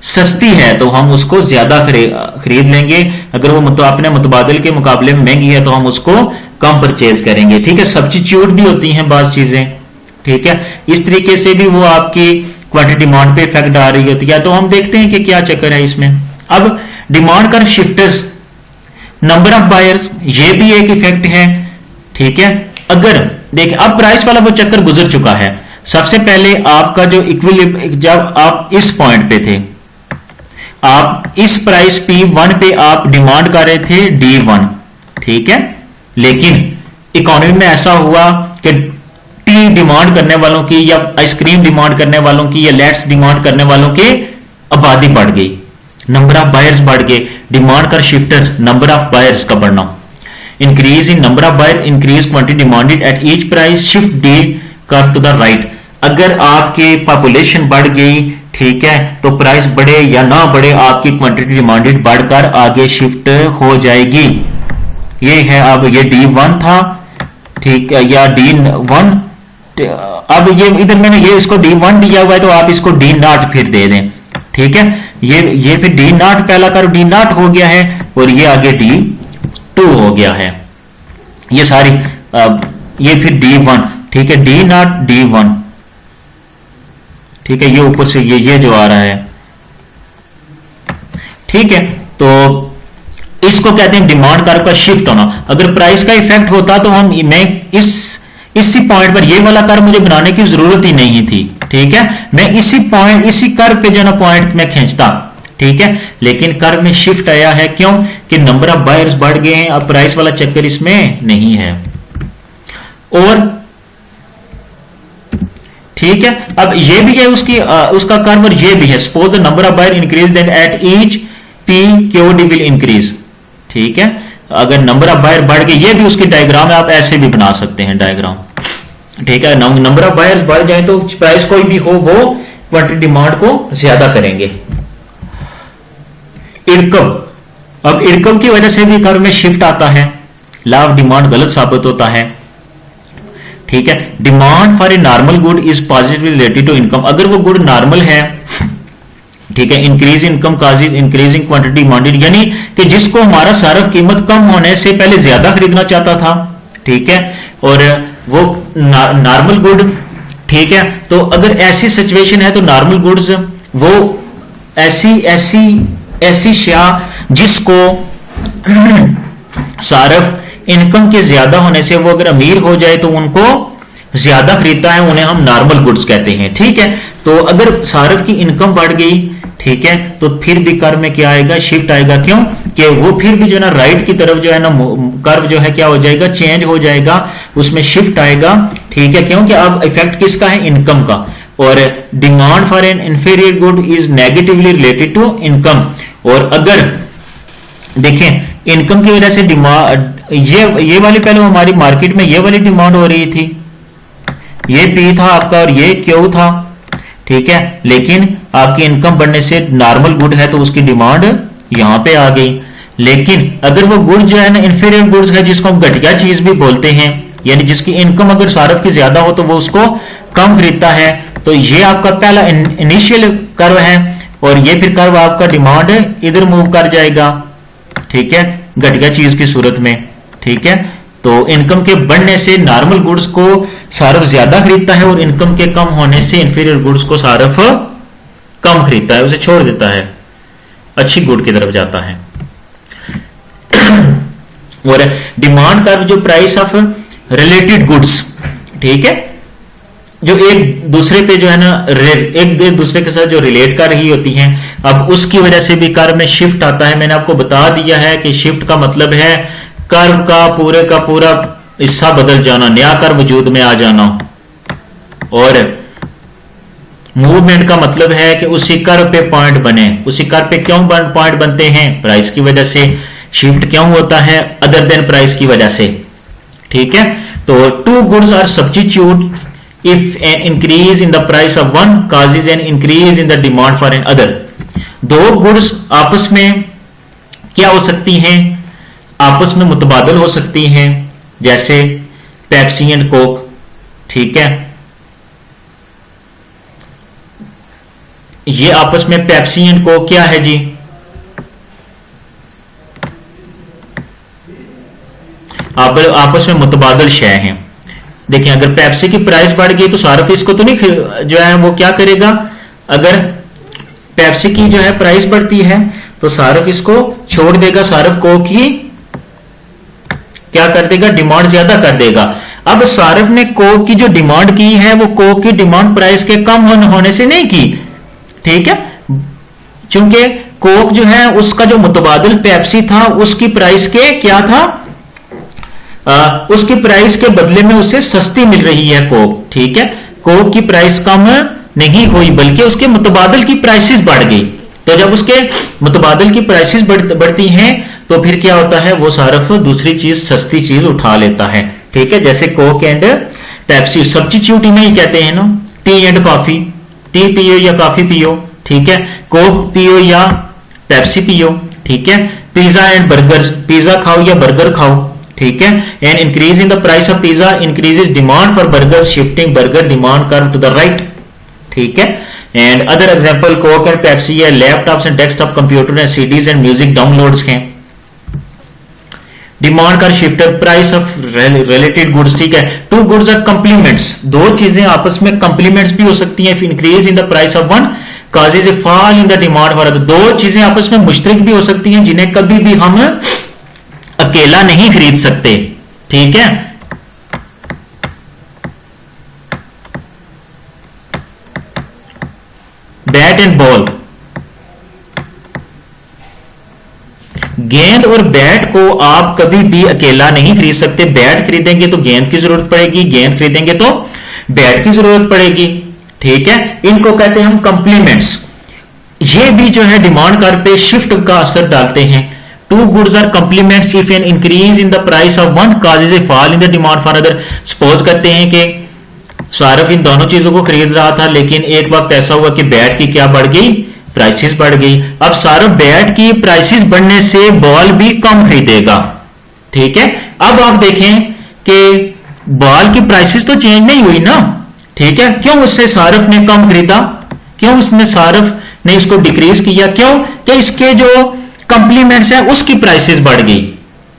सस्ती है तो हम उसको ज्यादा खरीद लेंगे, अगर वो अपने मुतबादल के मुकाबले में महंगी है तो हम उसको कम परचेज करेंगे, ठीक है। सब्स्टिट्यूट भी होती हैं बात चीजें, ठीक है। इस तरीके से भी वो आपकी क्वांटिटी डिमांड पे इफेक्ट आ रही होती है। तो हम देखते हैं कि क्या चक्कर है इसमें। अब डिमांड कर शिफ्टर्स, नंबर ऑफ बायर्स, ये भी एक इफेक्ट है, ठीक है। अगर देखिए अब प्राइस वाला वो चक्कर गुजर चुका है। सबसे पहले आपका जो इक्विलिब्रियम, जब आप इस पॉइंट पे थे, आप इस प्राइस P1 पे आप डिमांड कर रहे थे D1, ठीक है। लेकिन इकोनॉमी में ऐसा हुआ कि टी डिमांड करने वालों की या आइसक्रीम डिमांड करने वालों की या लेट्स डिमांड करने वालों की आबादी बढ़ गई, नंबर ऑफ बायर्स बढ़ गए। डिमांड कर शिफ्टर्स, नंबर ऑफ बायर्स का बढ़ना, increase in number of buyer, increase quantity demanded at each price, shift D curve to the right. अगर आपकी पॉपुलेशन बढ़ गई, ठीक है, तो प्राइस बढ़े या ना बढ़े आपकी क्वांटिटी डिमांडेड बढ़कर आगे शिफ्ट हो जाएगी। ये है, अब ये D1 था, ठीक है, या D1, अब ये इधर मैंने ये इसको D1 दिया हुआ है तो आप इसको D0 फिर दे दें, ठीक है। ये फिर D0 पहला कर्व D0 हो गया है और ये आगे D2 हो गया है, ये सारी ये फिर D1, ठीक है, D0 D1, ठीक है, ये ऊपर से ये जो आ रहा है, ठीक है। तो इसको कहते हैं डिमांड कर्व का शिफ्ट होना। अगर प्राइस का इफेक्ट होता तो मैं इसी पॉइंट पर ये वाला कर्व मुझे बनाने की जरूरत ही नहीं थी, ठीक है। मैं इसी कर्व पे जो ना पॉइंट में खींचता, ठीक है। लेकिन कर्व में शिफ्ट आया है, क्यों कि नंबर ऑफ बायर्स बढ़ गए हैं, अब प्राइस वाला चक्कर इसमें नहीं है। और ठीक है, अब ये भी है उसका कर्व और ये भी है। Suppose the number of buyer increase then at each P Q D will increase, ठीक है। अगर नंबर ऑफ बायर बढ़ गए, ये भी उसकी डायग्राम है, आप ऐसे भी बना सकते हैं डायग्राम, ठीक है। नंबर ऑफ बायर्स बढ़ जाए तो प्राइस कोई भी हो वो क्वांटिटी डिमांड को ज्यादा करेंगे। इरकम, अब इरकम की वजह से भी कर्व में शिफ्ट आता है, लॉ ऑफ डिमांड गलत साबित होता है, ठीक है। Demand for a normal good is positively related to income, अगर वो गुड नॉर्मल है, ठीक है, increase income causes increasing quantity demanded, यानी कि जिसको हमारा सार्फ कीमत कम होने से पहले ज्यादा खरीदना चाहता था, ठीक है, और वो नॉर्मल गुड, ठीक है। तो अगर ऐसी सिचुएशन है तो नॉर्मल गुड्स वो ऐसी शया जिसको सार्फ इनकम के ज्यादा होने से वो अगर अमीर हो जाए तो उनको ज्यादा खरीदता है, उन्हें हम नॉर्मल गुड्स कहते हैं, ठीक है। तो अगर सार्फ की इनकम बढ़ गई, ठीक है, तो फिर भी कर्व में क्या आएगा, शिफ्ट आएगा। क्यों कि वो फिर भी जो है ना राइट की तरफ जो है ना कर्व जो है क्या हो जाएगा, चेंज हो जाएगा, उसमें शिफ्ट आएगा, ठीक है। क्योंकि अब इफेक्ट किसका है, इनकम का। और demand for an inferior good is negatively related to income. और अगर देखें इनकम की वजह से डिमांड, ये वाली पहले हमारी मार्केट में ये वाली डिमांड हो रही थी, ये पी था आपका और ये क्यू था, ठीक है। लेकिन आपकी इनकम बढ़ने से नॉर्मल गुड है तो उसकी डिमांड यहां पे आ गई। लेकिन अगर वो गुड जो है ना इंफीरियर गुड्स है, जिसको हम घटिया चीज भी बोलते हैं, यानी जिसकी इनकम अगर सार्फ की ज्यादा हो तो वो उसको कम खरीदता है, तो ये आपका पहला इनिशियल कर्व है। और ये फिर कर्व आपका डिमांड इधर मूव कर जाएगा, ठीक है, घटिया चीज की सूरत में, ठीक है। तो इनकम के बढ़ने से नॉर्मल गुड्स को सार्फ ज्यादा खरीदता है और इनकम के कम होने से इंफीरियर गुड्स को सार्फ कम खरीदता है, उसे छोड़ देता है, अच्छी गुड की तरफ जाता है। और डिमांड कर्व जो प्राइस ऑफ रिलेटेड गुड्स, ठीक है, जो एक दूसरे पे जो है ना एक दूसरे के साथ जो रिलेट कर रही होती हैं, अब उसकी वजह से भी कर्व में शिफ्ट आता है। मैंने आपको बता दिया है कि शिफ्ट का मतलब है कर्व का पूरा हिस्सा बदल जाना, नया कर्व वजूद में आ जाना। और मूवमेंट का मतलब है कि उसी कर्व पे पॉइंट बने। उसी कर्व पे क्यों पॉइंट बनते हैं? प्राइस की वजह से। शिफ्ट क्यों होता है? अदर देन प्राइस की वजह से, ठीक है। तो two goods are substitute if an increase in the price of one causes an increase in the demand for an other। दो गुड्स आपस में क्या हो सकती हैं? आपस में मुतबादल हो सकती हैं, जैसे पेप्सी एंड कोक, ठीक है। ये आपस में पेप्सी एंड कोक क्या है जी? आपस में मुतबादल शय हैं। देखिए, अगर पेप्सी की प्राइस बढ़ गई तो सार्फ इसको तो नहीं जो है वो क्या करेगा? अगर पेप्सी की जो है प्राइस बढ़ती है तो सार्फ इसको छोड़ देगा, सार्फ कोक की क्या कर देगा? डिमांड ज्यादा कर देगा। अब सार्फ ने कोक की जो डिमांड की है वो कोक की डिमांड प्राइस के कम होने से नहीं की, ठीक है, क्योंकि कोक जो है उसका जो मुतबादिल पेप्सी था उसकी प्राइस के क्या था? उसकी प्राइस के बदले में उसे सस्ती मिल रही है कोक, ठीक है। कोक की प्राइस कम नहीं हुई बल्कि उसके मुतबादिल की प्राइसेस बढ़ गई। तो जब उसके मुतबादिल की प्राइसेस बढ़ती हैं तो फिर क्या होता है? वो सार्फ दूसरी चीज, सस्ती चीज उठा लेता है, ठीक है। जैसे कोक एंड पेप्सी सब्स्टिट्यूट नहीं कहते हैं ना, टी एंड कॉफी, टी पियो या कॉफी पियो, ठीक है। कोक पियो या पेप्सी पियो, ठीक है। पिज्जा एंड बर्गर, पिज्जा खाओ या बर्गर खाओ, ठीक है। An increase in the price of pizza increases demand for burger, shifting burger demand curve to the right, ठीक है। And other example Coke and Pepsi है laptops and desktop computer and CDs and music downloads हैं। Demand curve shifter price of related goods, ठीक है। To goods are कंप्लीमेंट्स, दो चीजें आपस में कंप्लीमेंट्स भी हो सकती हैं। Increase in the price of one causes a fall in the demand for other। दो चीजें आपस में मुश्तरक भी हो सकती हैं जिन्हें कभी भी हम अकेला नहीं खरीद सकते, ठीक है। बैट एंड बॉल, गेंद और बैट को आप कभी भी अकेला नहीं खरीद सकते। बैट खरीदेंगे तो गेंद की जरूरत पड़ेगी, गेंद खरीदेंगे तो बैट की जरूरत पड़ेगी, ठीक है। इनको कहते हैं हम कंप्लीमेंट्स। ये भी जो है डिमांड कर्व पे शिफ्ट का असर डालते हैं। Two goods are complements if an increase in the price of one causes a fall in the demand for other. Suppose करते हैं कि सार्फ इन दोनों चीजों को खरीद रहा था, लेकिन एक वक्त ऐसा हुआ कि बैट की क्या बढ़ गई? प्राइसेस बढ़ गई। अब सार्फ बैट की प्राइसेस बढ़ने से बॉल भी कम खरीदेगा, ठीक है। अब आप देखें कि बॉल की प्राइसेस तो चेंज नहीं हुई ना, ठीक है। क्यों उससे सार्फ ने कम खरीदा? क्यों उसने सार्फ ने इसको डिक्रीज किया? क्यों कि इसके जो कंप्लीमेंट्स है उसकी प्राइसेस बढ़ गई,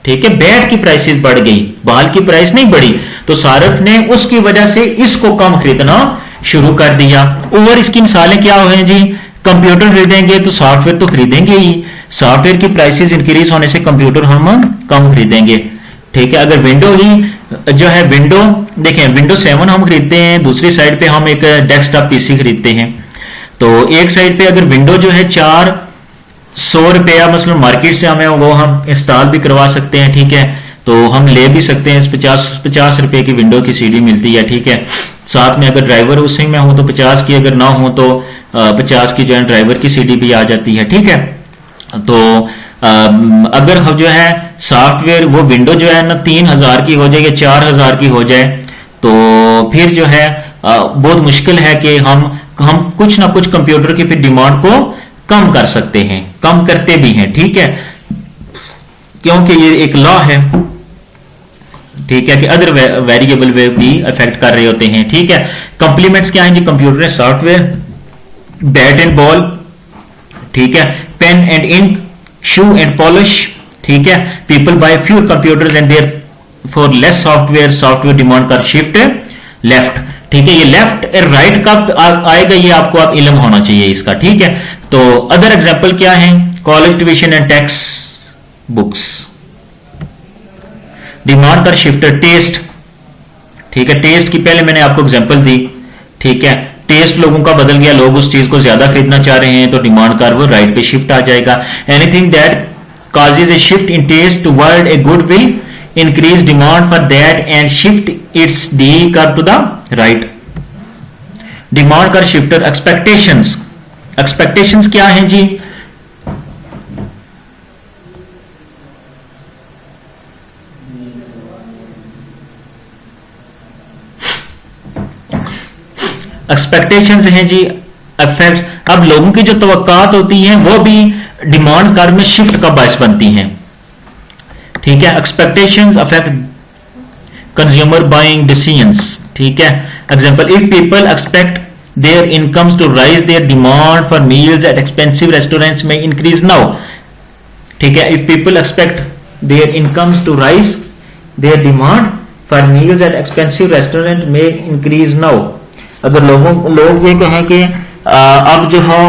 ठीक है। बैट की प्राइसेस बढ़ गई, बॉल की प्राइस नहीं बढ़ी, तो सार्फ ने उसकी वजह से इसको कम खरीदना शुरू कर दिया। और इसकी मिसालें क्या हुए जी? कंप्यूटर खरीदेंगे तो सॉफ्टवेयर तो खरीदेंगे ही, सॉफ्टवेयर की प्राइसेस इंक्रीज होने से कंप्यूटर हम कम खरीदेंगे, ठीक है। अगर विंडो ही जो है विंडो देखें, विंडो 7 हम खरीदते हैं, दूसरी साइड पे हम एक डेस्कटॉप पीसी खरीदते हैं, तो एक साइड पे अगर विंडो जो है 400 रुपया मतलब मार्केट से हमें वो हम इंस्टॉल भी करवा सकते हैं, ठीक है। तो हम ले भी सकते हैं, 50 रुपए की विंडो की सीडी मिलती है, ठीक है। साथ में अगर ड्राइवर उसी में हो तो 50 की, अगर ना हो तो 50 की जो है ड्राइवर की सीडी भी आ जाती है, ठीक है। तो अगर हम जो है सॉफ्टवेयर वो विंडो जो है ना 3000 की हो जाए या 4000 की हो जाए तो फिर जो है बहुत मुश्किल है कि हम कुछ ना कुछ कंप्यूटर की फिर डिमांड को कम कर सकते हैं, कम करते भी हैं, ठीक है, क्योंकि ये एक लॉ है, ठीक है, कि अदर वेरिएबल वे भी अफेक्ट कर रहे होते हैं, ठीक है। कंप्लीमेंट्स क्या हैं जी? Computer and software, bat and ball, ठीक है, pen and ink, shoe and polish, ठीक है। People buy fewer computers and therefore less software demand curve shift left. ठीक है, ये लेफ्ट राइट कब आएगा ये आपको आप इल्म होना चाहिए इसका, ठीक है। तो अदर एग्जांपल क्या है, college tuition and text books. Demand curve shifter test, ठीक है, टेस्ट की पहले मैंने आपको एग्जांपल दी, ठीक है। टेस्ट लोगों का बदल गया, लोग उस चीज को ज्यादा खरीदना चाह रहे हैं, तो डिमांड कर वो राइट पे शिफ्ट आ जाएगा। Anything that causes a shift in taste toward a good will increase demand for that and shift its D curve to the right। Demand curve shifter expectations, expectations क्या है जी, expectations हैं जी affect. अब लोगों की जो तवक्कात होती हैं वो भी डिमांड कर्व में शिफ्ट का बायस बनती हैं, ठीक है। Expectations affect consumer buying decisions, ठीक है। Example, if people expect their incomes to rise their demand for meals at expensive restaurants में इंक्रीज नाउ, ठीक है। If people expect their incomes to rise their demand for meals at expensive restaurant में increase now. अगर लोग ये कहें कि अब जो है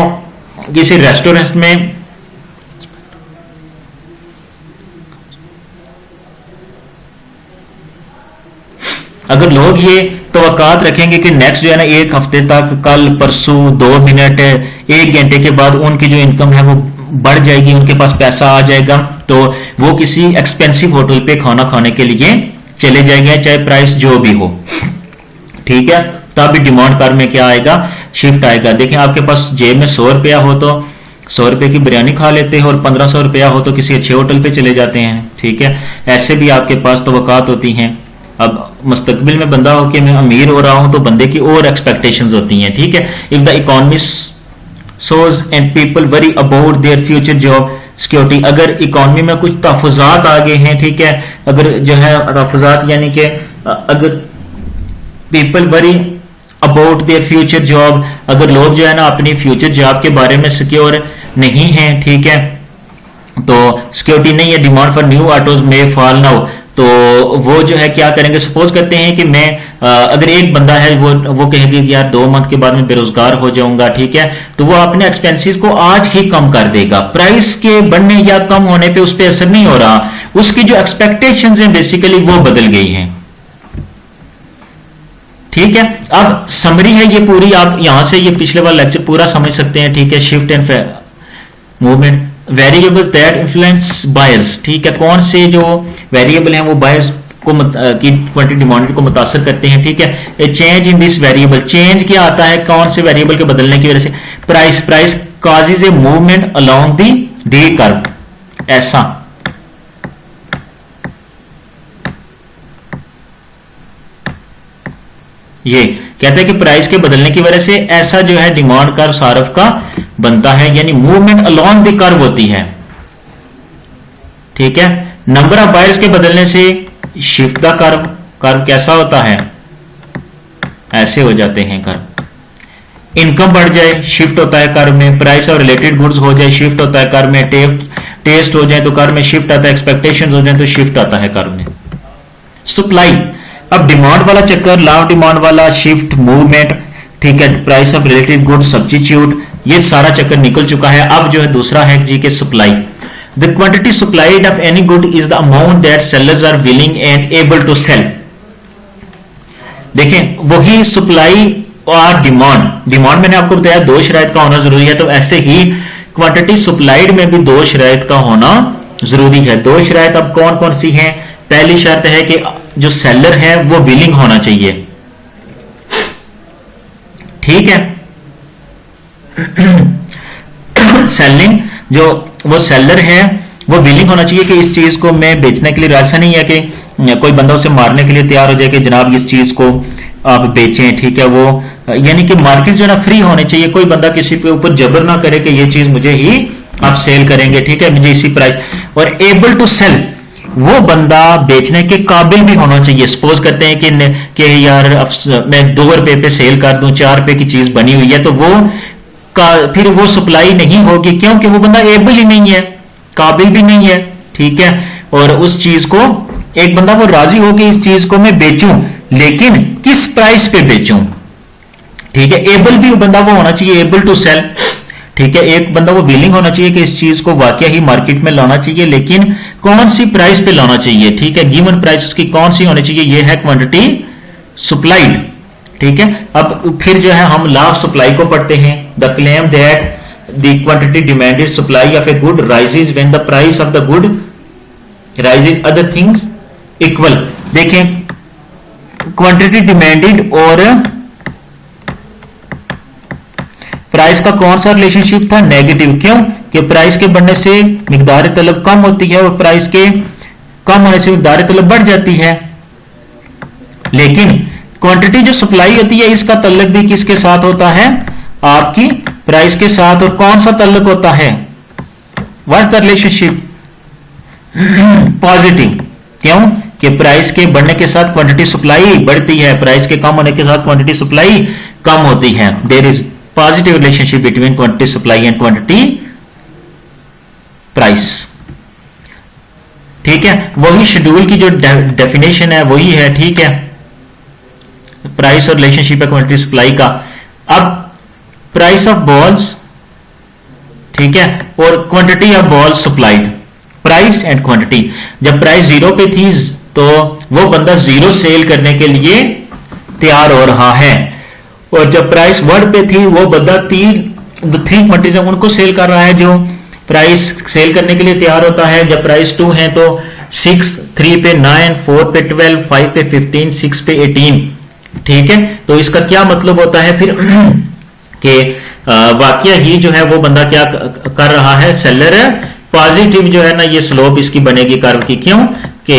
किसी रेस्टोरेंट में अगर लोग ये तवक्कात रखेंगे कि नेक्स्ट जो है ना एक हफ्ते तक, कल परसों 2 मिनट 1 घंटे के बाद उनकी जो इनकम है वो बढ़ जाएगी, उनके पास पैसा आ जाएगा, तो वो किसी एक्सपेंसिव होटल पे खाना खाने के लिए चले जाएंगे, चाहे प्राइस जो भी हो, ठीक है। तब डिमांड कर में क्या आएगा, शिफ्ट आएगा। देखिए आपके पास जेब में 100 रुपया हो तो 100 रुपए की बिरयानी खा लेते हैं, और 1500 रुपया हो तो किसी अच्छे होटल पे चले जाते हैं, ठीक है। ऐसे भी आपके पास तवक्कात होती हैं। अब मुस्तकबिल में बंदा हो कि मैं अमीर हो रहा हूं तो बंदे की और एक्सपेक्टेशंस होती हैं, ठीक है। If the economy shows and people worry about their future job security, अगर इकोनॉमी में कुछ तहफुजात आ गए हैं, ठीक है, अगर जो है तहफुजात यानी कि अगर people worry about their future job, अगर लोग जो है ना अपनी फ्यूचर जॉब के बारे में सिक्योर नहीं है, ठीक है, तो सिक्योरिटी नहीं है, डिमांड फॉर न्यू ऑटोज में फॉल नाउ, तो वो जो है क्या करेंगे, सपोज करते हैं कि मैं अगर एक बंदा है वो कहेगा कि यार 2 मंथ के बाद मैं बेरोजगार हो जाऊंगा, ठीक है, तो वो अपने एक्सपेंसेस को आज ही कम कर देगा। प्राइस के बढ़ने या कम होने पे उस पर असर नहीं हो रहा, उसकी जो एक्सपेक्टेशंस हैं बेसिकली वो बदल गई हैं, ठीक है। अब समरी है ये पूरी, आप यहां से ये पिछले वाला लेक्चर पूरा समझ सकते हैं, ठीक है। Shift and movement, variables that influence buyers, ठीक है, कौन से जो वेरिएबल हैं वो बायर्स को की क्वांटिटी डिमांड को मुतासर करते हैं, ठीक है। Change in this variable, change क्या आता है कौन से वेरिएबल के बदलने की वजह से, price, price causes a movement along the D curve, ऐसा ये कहता है कि प्राइस के बदलने की वजह से ऐसा जो है डिमांड कर्व सारफ का बनता है, यानी मूवमेंट अलोंग द कर्व होती है, ठीक है। नंबर ऑफ बायर्स के बदलने से शिफ्ट का कर्व, कर्व कैसा होता है, ऐसे हो जाते हैं कर्व। इनकम बढ़ जाए शिफ्ट होता है कर्व में, प्राइस और रिलेटेड गुड्स हो जाए शिफ्ट होता है कर्व में, टेस्ट हो जाए तो कर्व में शिफ्ट आता है, एक्सपेक्टेशंस हो जाए तो शिफ्ट आता है कर्व में। सप्लाई, अब डिमांड वाला चक्कर, लॉ डिमांड वाला, शिफ्ट, मूवमेंट, ठीक है, price of related good, substitute, ये सारा चक्कर निकल चुका है। अब जो है दूसरा है जी के supply. The quantity supplied of any good is the amount that sellers are willing and able to sell. देखें वही सप्लाई और डिमांड, डिमांड मैंने आपको बताया 2 शराइत का होना जरूरी है, तो ऐसे ही क्वांटिटी सप्लाइड में भी 2 शराइत का होना जरूरी है। 2 शराइत अब कौन कौन सी हैं, पहली शर्त है कि जो सेलर है वो विलिंग होना चाहिए, ठीक है। सेलिंग, जो वो सेलर है वो विलिंग होना चाहिए कि इस चीज को मैं बेचने के लिए, ऐसा नहीं है कि कोई बंदा उसे मारने के लिए तैयार हो जाए कि जनाब इस चीज को आप बेचें, ठीक है। वो यानी कि मार्केट जो है ना फ्री होनी चाहिए, कोई बंदा किसी पे ऊपर जबर ना करे कि ये चीज मुझे ही आप सेल करेंगे, ठीक है, मुझे इसी प्राइस। और एबल टू सेल, वो बंदा बेचने के काबिल भी होना चाहिए। सपोज करते हैं कि यार मैं 2 रुपए पे सेल कर दूं, 4 रुपए की चीज बनी हुई है, तो वो फिर वो सप्लाई नहीं होगी, क्योंकि वो बंदा एबल ही नहीं है, काबिल भी नहीं है, ठीक है। और उस चीज को एक बंदा वो राजी हो कि इस चीज को मैं बेचूं, लेकिन किस प्राइस पे बेचूं, ठीक है। एबल भी बंदा वो होना चाहिए, एबल टू सेल, ठीक है। एक बंदा वो विलिंग होना चाहिए कि इस चीज को वाकई ही मार्केट में लाना चाहिए, लेकिन कौन सी प्राइस पे लाना चाहिए, ठीक है। गिवन प्राइस उसकी कौन सी होनी चाहिए, ये है क्वांटिटी सप्लाइड, ठीक है। अब फिर जो है हम लॉ ऑफ सप्लाई को पढ़ते हैं। The claim that the quantity demanded supply of a good rises when the price of the good rises other things equal. देखें, क्वांटिटी डिमांडेड और प्राइस का कौन सा रिलेशनशिप था, नेगेटिव। क्यों कि प्राइस के बढ़ने से मिकदार तलब कम होती है और प्राइस के कम होने से मिकदार तलब बढ़ जाती है। लेकिन क्वांटिटी जो सप्लाई होती है इसका तल्लुक भी किसके साथ होता है, आपकी प्राइस के साथ। और कौन सा तल्लुक होता है, व्हाट द रिलेशनशिप, पॉजिटिव। क्यों कि प्राइस के बढ़ने के साथ क्वांटिटी सप्लाई बढ़ती है, प्राइस के कम होने के साथ क्वांटिटी सप्लाई कम होती है। There is positive relationship between quantity supply and quantity price, ठीक है। वही शेड्यूल की जो डेफिनेशन है वही है, ठीक है। प्राइस और रिलेशनशिप है क्वांटिटी सप्लाई का। अब प्राइस ऑफ बॉल्स, ठीक है, और quantity of balls supplied, price and quantity. जब प्राइस 0 पे थी तो वो बंदा 0 सेल करने के लिए तैयार हो रहा है, और जब प्राइस 1 पे थी वो बंदा 3 क्वांटिटीज उनको सेल कर रहा है जो प्राइस सेल करने के लिए तैयार होता है। जब प्राइस 2 है तो 6, 3 पे 9, 4 पे 12, 5 पे 15, 6 पे 18, ठीक है। तो इसका क्या मतलब होता है फिर कि वाकया ही जो है वो बंदा क्या कर रहा है, सेलर पॉजिटिव जो है ना ये स्लोप इसकी बनेगी कर्व की। क्यों कि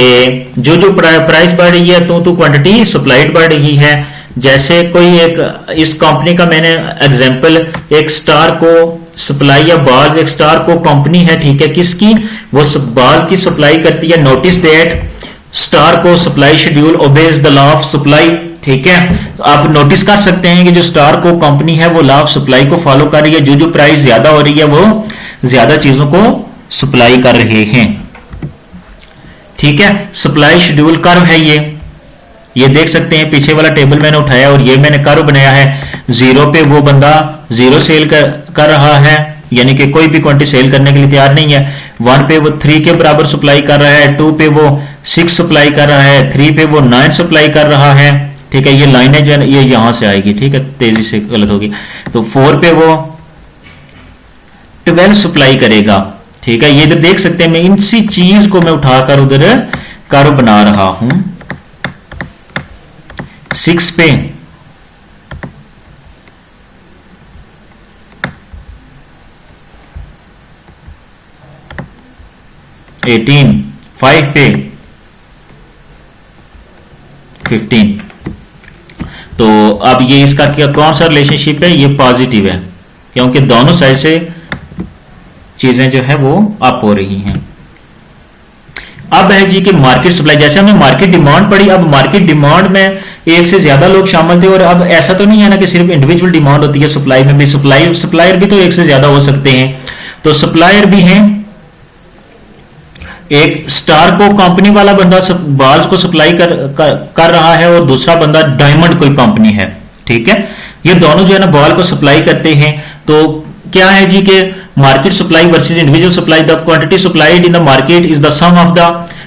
जो प्राइस बढ़ रही है तो क्वांटिटी सप्लाइड बढ़ रही है। जैसे कोई एक इस कंपनी का मैंने एग्जांपल, एक स्टार को सप्लाई या बॉल, एक स्टार को कंपनी है, ठीक है, किसकी, वो बॉल की सप्लाई करती है। नोटिस दैट स्टार को supply schedule obeys the law of supply, ठीक है। आप नोटिस कर सकते हैं कि जो स्टार को कंपनी है वो लॉ ऑफ सप्लाई को फॉलो कर रही है। जो प्राइस ज्यादा हो रही है वो ज्यादा चीजों को सप्लाई कर रहे हैं, ठीक है। सप्लाई शेड्यूल कर्व है ये देख सकते हैं, पीछे वाला टेबल मैंने उठाया और ये मैंने कर्व बनाया है। 0 पे वो बंदा 0 सेल कर रहा है, यानी कि कोई भी क्वांटिटी सेल करने के लिए तैयार नहीं है। 1 पे वो 3 के बराबर सप्लाई कर रहा है, 2 पे वो 6 सप्लाई कर रहा है, 3 पे वो 9 सप्लाई कर रहा है, ठीक है। ये लाइनें जो ये यहां से आएगी, ठीक है, तेजी से गलत होगी। तो 4 पे वो 12 सप्लाई करेगा, ठीक है। ये इधर देख सकते हैं, मैं इसी चीज को मैं उठाकर उधर कर्व बना रहा हूं। 6 पे 18, 5 पे 15। तो अब ये इसका क्या कौन सा रिलेशनशिप है, ये पॉजिटिव है क्योंकि दोनों साइड से चीजें जो है वो अप हो रही हैं। अब है जी कि मार्केट सप्लाई, जैसे हमने मार्केट डिमांड पढ़ी, अब मार्केट डिमांड में एक से ज्यादा लोग शामिल थे। और अब ऐसा तो नहीं है ना कि सिर्फ इंडिविजुअल डिमांड होती है, सप्लाई में भी सप्लायर भी तो एक से ज्यादा हो सकते हैं। तो सप्लायर भी हैं, एक स्टार को कंपनी वाला बंदा बाल्स को सप्लाई कर रहा है और दूसरा बंदा डायमंड कोई कंपनी है, ठीक है। ये दोनों जो है ना बॉल को सप्लाई करते हैं। तो क्या है जी कि market supply versus individual supply, the quantity supplied in the market is the sum of the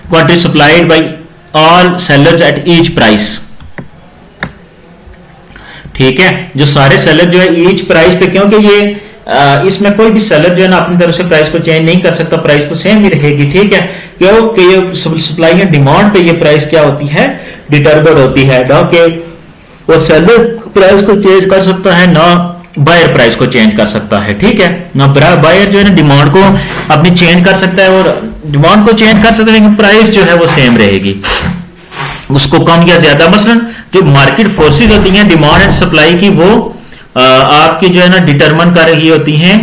quantity supplied by all sellers at each price, ठीक है। जो सारे सेलर जो है ईच प्राइस पे, क्योंकि ये इसमें कोई भी सेलर जो है ना अपनी तरफ से प्राइस को चेंज नहीं कर सकता, प्राइस तो सेम ही रहेगी, ठीक है। क्योंकि ये सप्लाई एंड डिमांड पे ये प्राइस क्या होती है, डिटरमिन होती है ना, कि वो सेलर प्राइस को चेंज कर सकता है ना बायर प्राइस को चेंज कर सकता है, ठीक है ना। बायर जो है ना डिमांड को अपनी चेंज कर सकता है और डिमांड को चेंज कर सकता है, लेकिन प्राइस जो है वो सेम रहेगी, उसको कम या ज्यादा। मसलन जो मार्केट फोर्सेस होती हैं डिमांड एंड सप्लाई की, वो आपकी जो है ना डिटरमिन कर रही होती हैं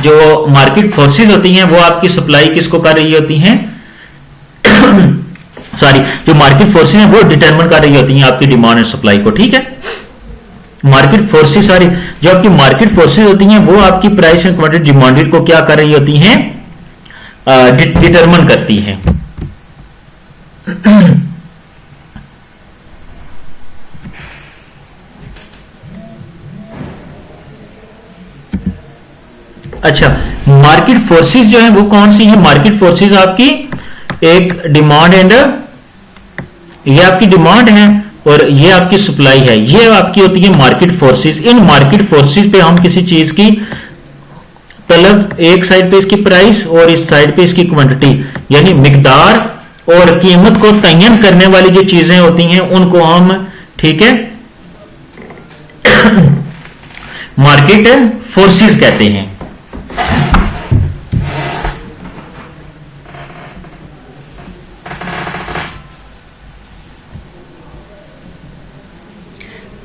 जो मार्केट फोर्सेस होती हैं वो आपकी सप्लाई किसको कर रही होती हैं सॉरी, जो मार्केट फोर्सेस हैं वो डिटरमिन कर रही होती हैं आपकी डिमांड एंड सप्लाई को, ठीक है। मार्केट फोर्सेस सारी जो आपकी मार्केट फोर्सेस होती हैं वो आपकी प्राइस एंड क्वांटिटी डिमांडेड को क्या कर रही होती हैं, डिटरमिन करती हैं। अच्छा, मार्केट फोर्सेस जो है वो कौन सी है? मार्केट फोर्सेस आपकी एक डिमांड एंड, ये आपकी डिमांड है और ये आपकी सप्लाई है, ये आपकी होती है मार्केट फोर्सेस। इन मार्केट फोर्सेस पे हम किसी चीज की तलब, एक साइड पे इसकी प्राइस और इस साइड पे इसकी क्वांटिटी, यानी मिकदार और कीमत को तयन करने वाली जो चीजें होती हैं उनको हम, ठीक है, मार्केट फोर्सेस कहते हैं।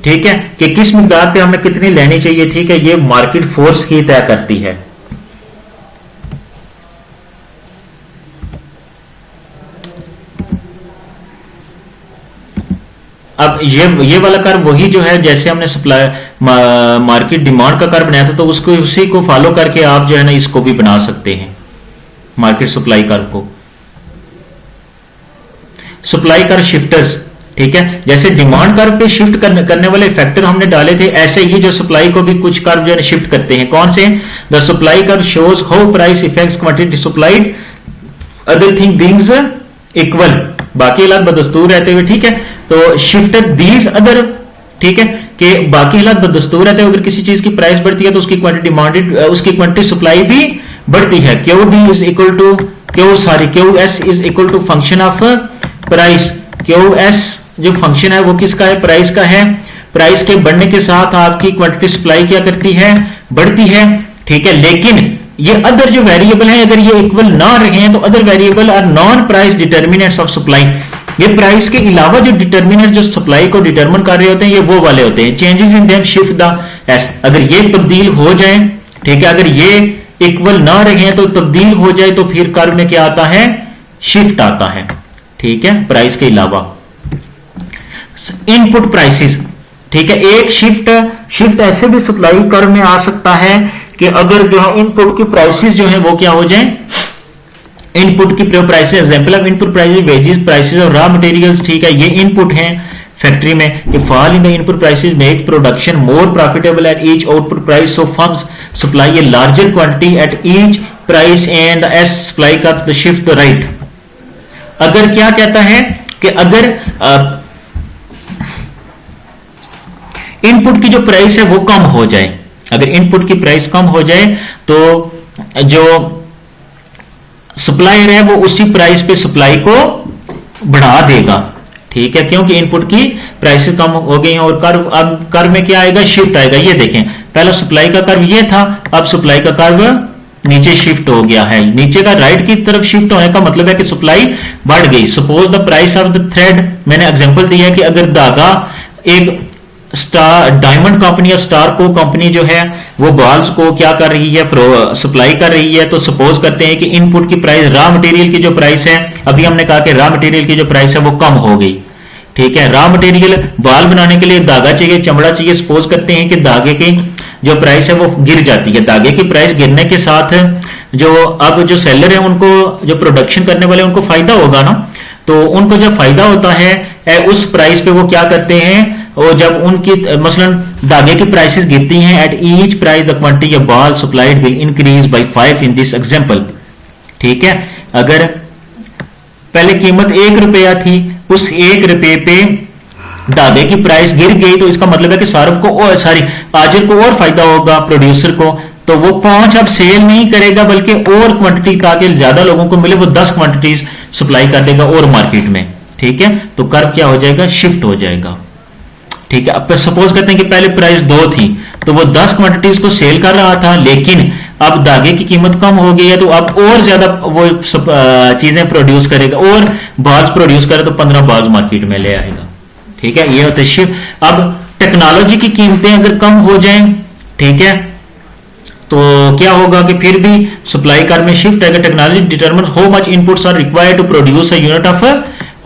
ठीक है, कि किस मिकदार पे हमें कितनी लेनी चाहिए, ठीक है, ये मार्केट फोर्स ही तय करती है। अब ये वाला कर्व वही जो है जैसे हमने सप्लाई मार्केट डिमांड का कर्व बनाया था, तो उसको उसी को फॉलो करके आप जो है ना इसको भी बना सकते हैं, मार्केट सप्लाई कर्व को। सप्लाई कर्व शिफ्टर्स, ठीक है, जैसे डिमांड कर्व पे शिफ्ट करने वाले फैक्टर हमने डाले थे, ऐसे ही जो सप्लाई को भी कुछ कर्व जो है शिफ्ट करते हैं। कौन से? The supply curve shows how price effects quantity supplied other thing beings equal, बाकी हालात बदस्तूर रहते हुए, ठीक है। तो शिफ्ट दीज अदर, ठीक है, कि बाकी हालात बदस्तूर रहते हुए अगर किसी चीज की प्राइस बढ़ती है तो उसकी क्वांटिटी डिमांडेड, उसकी क्वांटिटी सप्लाई भी बढ़ती है। Q D is equal to Q S is equal to function of price. Q S जो फंक्शन है वो किसका है? प्राइस का है। प्राइस के बढ़ने के साथ आपकी क्वांटिटी सप्लाई क्या करती है? बढ़ती है, ठीक है। लेकिन ये अदर जो वेरिएबल है अगर ये इक्वल ना रहे हैं तो other variable are non price determinants of supply. ये प्राइस के अलावा जो डिटर्मिनेंट जो सप्लाई को डिटर्मिन कर रहे होते हैं ये वो वाले होते हैं। Changes in them shift the S, अगर ये तब्दील हो जाए, ठीक है, अगर ये इक्वल ना रहे तो तब्दील हो जाए तो फिर कर्व में क्या आता है? शिफ्ट आता है, ठीक है, प्राइस के अलावा। इनपुट प्राइसेस, ठीक है, एक शिफ्ट ऐसे भी सप्लाई कर्व में आ सकता है कि अगर जो है इनपुट की प्राइसेस जो है वो क्या हो जाए? इनपुट की prices, example of input prices wages prices और रॉ मटेरियल्स, ठीक है, ये इनपुट हैं फैक्ट्री में। ये fall in the input prices makes production more profitable at each output price, so firms supply a larger quantity eight each price and the S supply का the shift the right. अगर क्या कहता है कि अगर input की जो price है वो कम हो जाए, अगर इनपुट की प्राइस कम हो जाए तो जो सप्लायर है वो उसी प्राइस पे सप्लाई को बढ़ा देगा, ठीक है, क्योंकि इनपुट की प्राइसेस कम हो गई हैं। और कर्व, अब कर्व में क्या आएगा? शिफ्ट आएगा। ये देखें, पहला सप्लाई का कर्व ये था, अब सप्लाई का कर्व नीचे शिफ्ट हो गया है। नीचे का राइट की तरफ शिफ्ट होने का मतलब है कि सप्लाई बढ़ गई। Suppose the price of the thread, मैंने एग्जांपल दिया है कि अगर धागा एक स्टार डायमंड कंपनी या स्टार को कंपनी जो है वो बॉल्स को क्या कर रही है? सप्लाई कर रही है। तो सपोज करते हैं कि इनपुट की प्राइस, रॉ मटेरियल की जो प्राइस है, अभी हमने कहा कि रॉ मटेरियल की जो प्राइस है वो कम हो गई, ठीक है। रॉ मटेरियल बाल बनाने के लिए धागा चाहिए, चमड़ा चाहिए। सपोज करते हैं कि धागे की जो प्राइस है वो गिर जाती है। धागे की प्राइस गिरने के साथ जो अब जो सेलर है उनको, जो प्रोडक्शन करने वाले उनको फायदा होगा ना, तो उनको जब फायदा होता है उस प्राइस पे वो क्या करते हैं? और जब उनकी मसलन धागे की प्राइसेस गिरती हैं, at each price the quantity of ball supplied will increase by 5 in this example, ठीक है। अगर पहले कीमत 1 रुपया थी, उस 1 रुपये पे धागे की प्राइस गिर गई तो इसका मतलब है कि सारफ को और आजिर को और फायदा होगा, प्रोड्यूसर को। तो वो 5 अब सेल नहीं करेगा बल्कि और क्वांटिटी, ताकि ज्यादा लोगों को मिले, वो 10 क्वांटिटीज सप्लाई कर देगा और मार्केट में, ठीक है। तो कर्व क्या हो जाएगा? शिफ्ट हो जाएगा, ठीक है। अब सपोज करते हैं कि पहले प्राइस 2 थी तो वो 10 क्वांटिटीज को सेल कर रहा था, लेकिन अब धागे की कीमत कम हो गई है तो अब और ज्यादा वो चीजें प्रोड्यूस करेगा और बाल्स प्रोड्यूस करे तो 15 बाल्स मार्केट में ले आएगा, ठीक है। ये होता है शिफ्ट। अब टेक्नोलॉजी की कीमतें अगर कम हो जाएं, ठीक है, तो क्या होगा कि फिर भी सप्लाई कर्व में शिफ्ट आएगा। Technology determines how much inputs are required to produce a unit of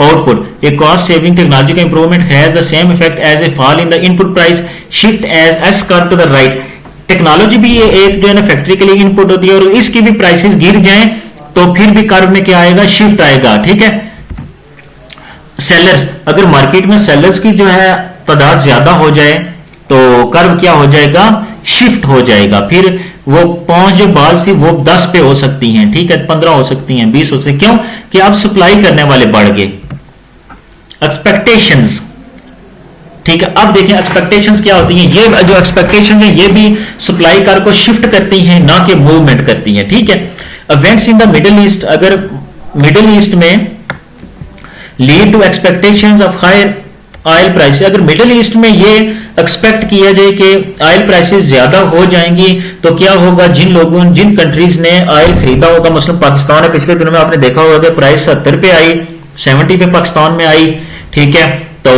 output. A cost saving technological improvement has the same effect as a fall in the input price shift as S curve to the right. Technology भी ये एक जो है ना factory के लिए input होती है और इसकी भी प्राइसेस गिर जाएं तो फिर भी कर्व में क्या आएगा, शिफ्ट आएगा। ठीक है, सेलर्स, अगर मार्केट में सेलर्स की जो है तादाद ज्यादा हो जाए तो कर्व क्या हो जाएगा, शिफ्ट हो जाएगा। फिर वो 5 जो बाल थी वो 10 पे हो सकती हैं, ठीक है, 15 हो सकती हैं, 20 हो सकती हैं। क्यों कि अब सप्लाई करने वाले बढ़ गए। एक्सपेक्टेशंस, ठीक है, अब देखें एक्सपेक्टेशंस क्या होती हैं। ये जो एक्सपेक्टेशंस हैं ये भी सप्लाई कर को शिफ्ट करती हैं, ना कि मूवमेंट करती हैं। ठीक है, events in the Middle East, अगर मिडिल ईस्ट में lead to expectations of higher oil price, अगर मिडिल ईस्ट में ये एक्सपेक्ट किया जाए कि ऑयल प्राइसेस ज्यादा हो जाएंगी तो क्या होगा, जिन कंट्रीज ने ऑयल खरीदा होगा, मतलब पाकिस्तान है, पिछले दिनों में आपने देखा होगा कि प्राइस 70 पे आई, 70 पे पाकिस्तान में आई। ठीक है, तो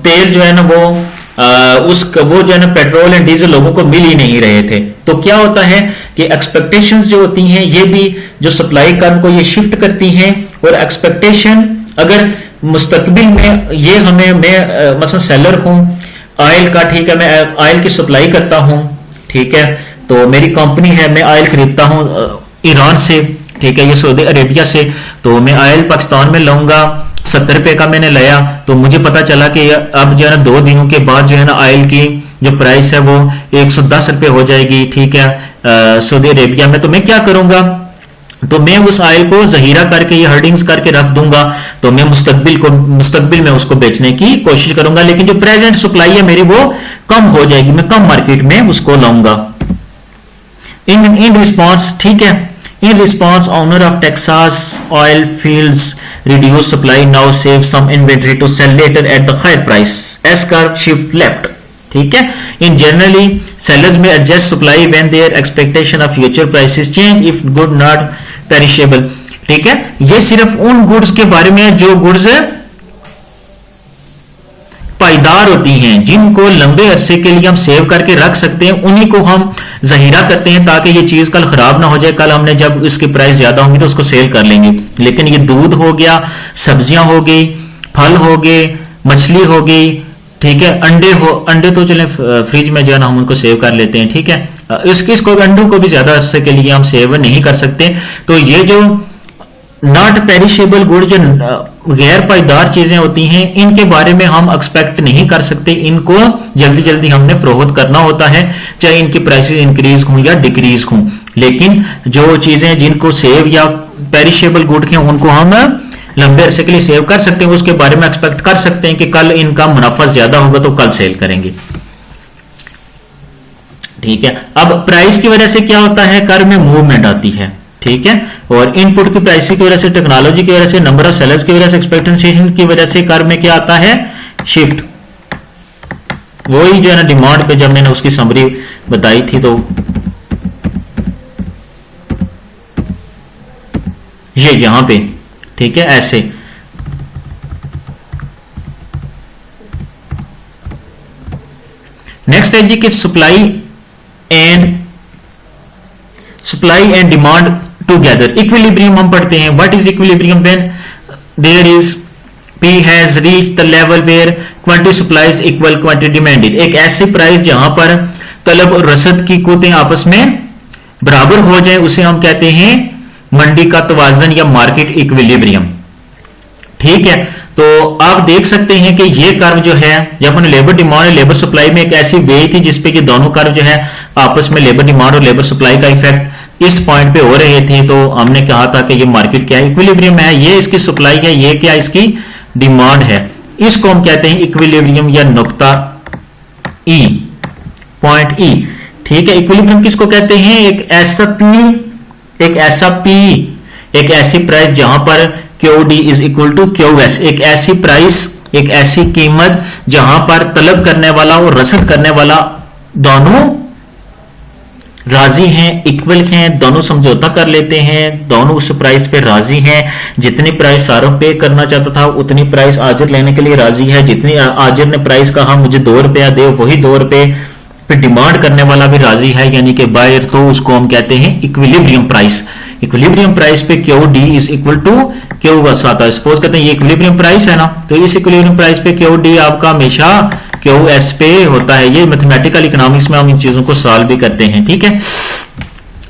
तेल जो है ना वो जो है ना पेट्रोल एंड डीजल लोगों को मिल ही नहीं रहे थे। तो क्या होता है कि एक्सपेक्टेशंस जो होती हैं ये भी जो सप्लाई कर्व को ये शिफ्ट करती हैं, और एक्सपेक्टेशन अगर मुस्तकबिल में ये मैं मसलन सेलर हूं ऑयल का, ठीक है, मैं ऑयल की सप्लाई करता हूं, ठीक है, तो मेरी कंपनी है, मैं ऑयल खरीदता हूं ईरान से, ठीक है, ये सऊदी अरेबिया से, तो मैं ऑयल पाकिस्तान में लाऊंगा, 70 रुपए का मैंने लिया, तो मुझे पता चला कि अब जो है ना 2 दिनों के बाद जो है ना ऑयल की जो प्राइस है वो 110 रुपए हो जाएगी, ठीक है, सऊदी अरेबिया में। तो मैं क्या करूंगा, तो मैं उस ऑयल को जहीरा करके ये होल्डिंग्स करके रख दूंगा, तो मैं मुस्तकबिल में उसको बेचने की कोशिश करूंगा, लेकिन जो प्रेजेंट सप्लाई है मेरी वो कम हो जाएगी, मैं कम मार्केट में उसको लाऊंगा। इन रिस्पॉन्स, ठीक है, in response owner of Texas oil fields reduce supply now save some inventory to sell later at the higher price, S curve shift left. ठीक है, इन जनरली सेलर्स में adjust supply when their expectation of future prices change if good not perishable. ठीक है, ये सिर्फ उन goods के बारे में है जो गुड्स पायदार होती हैं, जिनको लंबे अरसे के लिए हम सेव करके रख सकते हैं, उन्हीं को हम जहीरा करते हैं ताकि ये चीज कल खराब ना हो जाए, कल हमने जब इसकी प्राइस ज्यादा होंगी तो उसको सेल कर लेंगे। लेकिन ये दूध हो गया, सब्जियां हो गई, फल हो गए, मछली हो गई, ठीक है, अंडे तो चले फ्रिज में जो है ना हम उनको सेव कर लेते हैं। ठीक है, इसको अंडों को भी ज्यादा अरसे के लिए हम सेव नहीं कर सकते। तो ये जो नॉट पेरिशेबल गुड, जो गैर पायदार चीजें होती हैं, इनके बारे में हम एक्सपेक्ट नहीं कर सकते, इनको जल्दी जल्दी हमने फरोख्त करना होता है, चाहे इनकी प्राइसेस इंक्रीज हों या डिक्रीज हों। लेकिन जो चीजें जिनको सेव या पेरिशेबल गुड के उनको हम लंबे अरसे के लिए सेव कर सकते हैं, उसके बारे में एक्सपेक्ट कर सकते हैं कि कल इनका मुनाफा ज्यादा होगा तो कल सेल करेंगे। ठीक है, अब प्राइस की वजह से क्या होता है, कर्व में मूवमेंट आती है। ठीक है, और इनपुट की प्राइस की वजह से, टेक्नोलॉजी की वजह से, नंबर ऑफ सेलर्स की वजह से, एक्सपेक्टेशन की वजह से कर्व में क्या आता है, शिफ्ट। वही जो है ना डिमांड पे जब मैंने उसकी समरी बताई थी तो ये यहां पे, ठीक है, ऐसे। नेक्स्ट है जी कि supply and demand together, equilibrium हम पढ़ते हैं। What is equilibrium? When there is P has reached the level where quantity supplied equal quantity demanded, एक ऐसी प्राइस जहां पर तलब और रसद की कुतें आपस में बराबर हो जाए उसे हम कहते हैं मंडी का तवाजन या मार्केट इक्विलिब्रियम। ठीक है, तो आप देख सकते हैं कि ये कर्व जो है, जब हमने लेबर डिमांड और लेबर सप्लाई में एक ऐसी वे थी जिसपे कि दोनों कर्व जो है आपस में लेबर डिमांड और लेबर सप्लाई का इफेक्ट इस पॉइंट पे हो रहे थे, तो हमने कहा था कि ये मार्केट क्या है, इक्विलिब्रियम है, ये इसकी सप्लाई है, ये क्या इसकी डिमांड है। इसको हम कहते हैं इक्विलिब्रियम या नुक्ता ई, पॉइंट ई। ठीक है, इक्विलिब्रियम किसको कहते हैं? एक ऐसी प्राइस जहां पर QD is equal to QS, एक ऐसी प्राइस, एक ऐसी कीमत जहां पर तलब करने वाला और रसद करने वाला दोनों राजी हैं, इक्वल हैं, दोनों समझौता कर लेते हैं, दोनों उस प्राइस पे राजी हैं। जितनी प्राइस सारों पे करना चाहता था उतनी प्राइस आजिर लेने के लिए राजी है। जितनी आजिर ने प्राइस कहा मुझे 2 रुपया दे, वही 2 रुपए पे डिमांड करने वाला भी राजी है यानी कि बायर, तो उसको हम कहते हैं इक्विलिब्रियम प्राइस। इक्विलिब्रियम प्राइस पे Q D is equal to Q बस आता है। सपोज करते हैं ये इक्विलिब्रियम प्राइस है ना, तो इस इक्विलिब्रियम प्राइस पे क्यू डी आपका हमेशा क्यू एस पे होता है। ये मैथमेटिकल इकोनॉमिक्स में हम इन चीजों को सॉल्व भी करते हैं, ठीक है।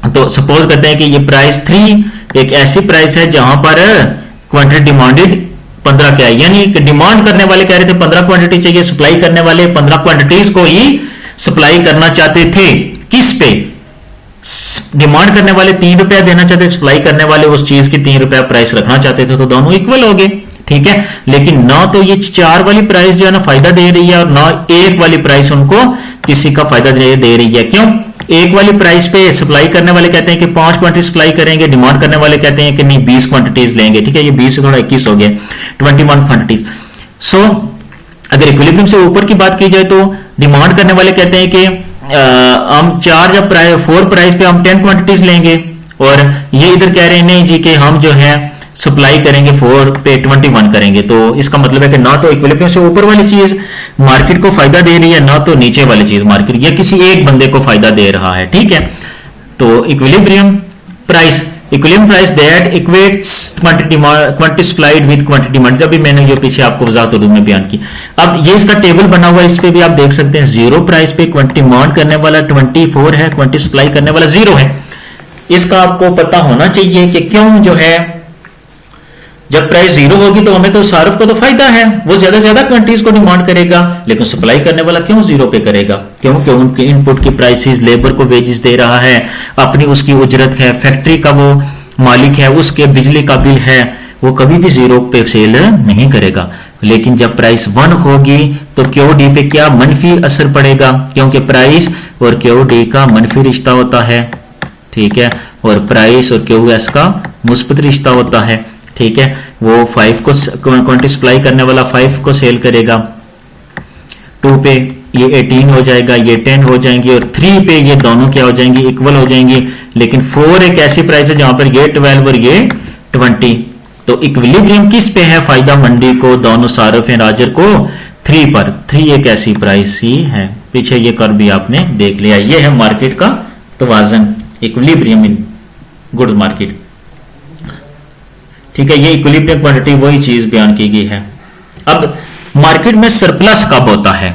तो सपोज करते हैं कि ये प्राइस 3 एक ऐसी प्राइस है जहां पर क्वांटिटी डिमांडेड 15 क्या है, यानी डिमांड करने वाले कह रहे थे 15 क्वांटिटी चाहिए, सप्लाई करने वाले 15 क्वांटिटीज को ही सप्लाई करना चाहते थे। किस पे? डिमांड करने वाले 3 रुपया देना चाहते, सप्लाई करने वाले उस चीज की 3 रुपया प्राइस रखना चाहते थे, तो दोनों इक्वल हो गए, ठीक है। लेकिन ना तो ये 4 वाली प्राइस जो है ना फायदा दे रही है और ना 1 वाली प्राइस उनको किसी का फायदा दे रही है। क्यों? 1 वाली प्राइस पे सप्लाई करने वाले कहते हैं कि 5 क्वांटिटी सप्लाई करेंगे, डिमांड करने वाले कहते हैं कि नहीं 20 क्वांटिटीज लेंगे, ठीक है। ये 20 से थोड़ा 21 हो गया, 21 क्वांटिटीज। सो अगर इक्विलिब्रियम से ऊपर की बात की जाए तो डिमांड करने वाले कहते हैं कि हम 4 प्राइस पे हम 10 क्वांटिटीज लेंगे, और ये इधर कह रहे हैं नहीं जी कि हम जो है सप्लाई करेंगे 4 पे 21 करेंगे। तो इसका मतलब है कि ना तो इक्विलिब्रियम से ऊपर वाली चीज मार्केट को फायदा दे रही है, ना तो नीचे वाली चीज मार्केट या किसी एक बंदे को फायदा दे रहा है, ठीक है। तो equilibrium price that equates quantity supplied with quantity demand. अभी मैंने जो पीछे आपको वजाहत उर्दू में बयान की। अब ये इसका टेबल बना हुआ है, इस पे भी आप देख सकते हैं 0 प्राइस पे क्वांटिटी डिमांड करने वाला 24 है, क्वांटिटी सप्लाई करने वाला 0 है। इसका आपको पता होना चाहिए कि क्यों जो है जब प्राइस 0 होगी तो हमें तो सार्फ को तो फायदा है, वो ज्यादा से ज्यादा क्वांटिटीज को डिमांड करेगा, लेकिन सप्लाई करने वाला क्यों 0 पे करेगा? क्योंकि उनके इनपुट की प्राइसेस, लेबर को वेजेस दे रहा है, अपनी उसकी उजरत है, फैक्ट्री का वो मालिक है, उसके बिजली का बिल है, वो कभी भी 0 पे सेल नहीं करेगा। लेकिन जब प्राइस 1 होगी तो क्यू डी पे क्या मनफी असर पड़ेगा, क्योंकि प्राइस और क्यू डी का मनफी रिश्ता होता है, ठीक है, और प्राइस और क्यू एस का मुस्बत रिश्ता होता है, ठीक है। वो 5 को क्वांटिटी सप्लाई करने वाला 5 को सेल करेगा, 2 पे ये 18 हो जाएगा, ये 10 हो जाएंगी, और 3 पे ये दोनों क्या हो जाएंगी, इक्वल हो जाएंगी। लेकिन 4 एक ऐसी प्राइस है जहां पर ये 12 और ये 20। तो इक्विलिब्रियम किस पे है? फायदा मंडी को, दोनों सारफ हैं राजर को 3 पर। 3 एक ऐसी प्राइस ही है। पीछे ये कर्व भी आपने देख लिया, ये है मार्केट का तवाज़न, इक्विलिब्रियम इन गुड्स मार्केट, ठीक है। ये इक्विलिब्रियम क्वांटिटी वही चीज बयान की गई है। अब मार्केट में सरप्लस कब होता है?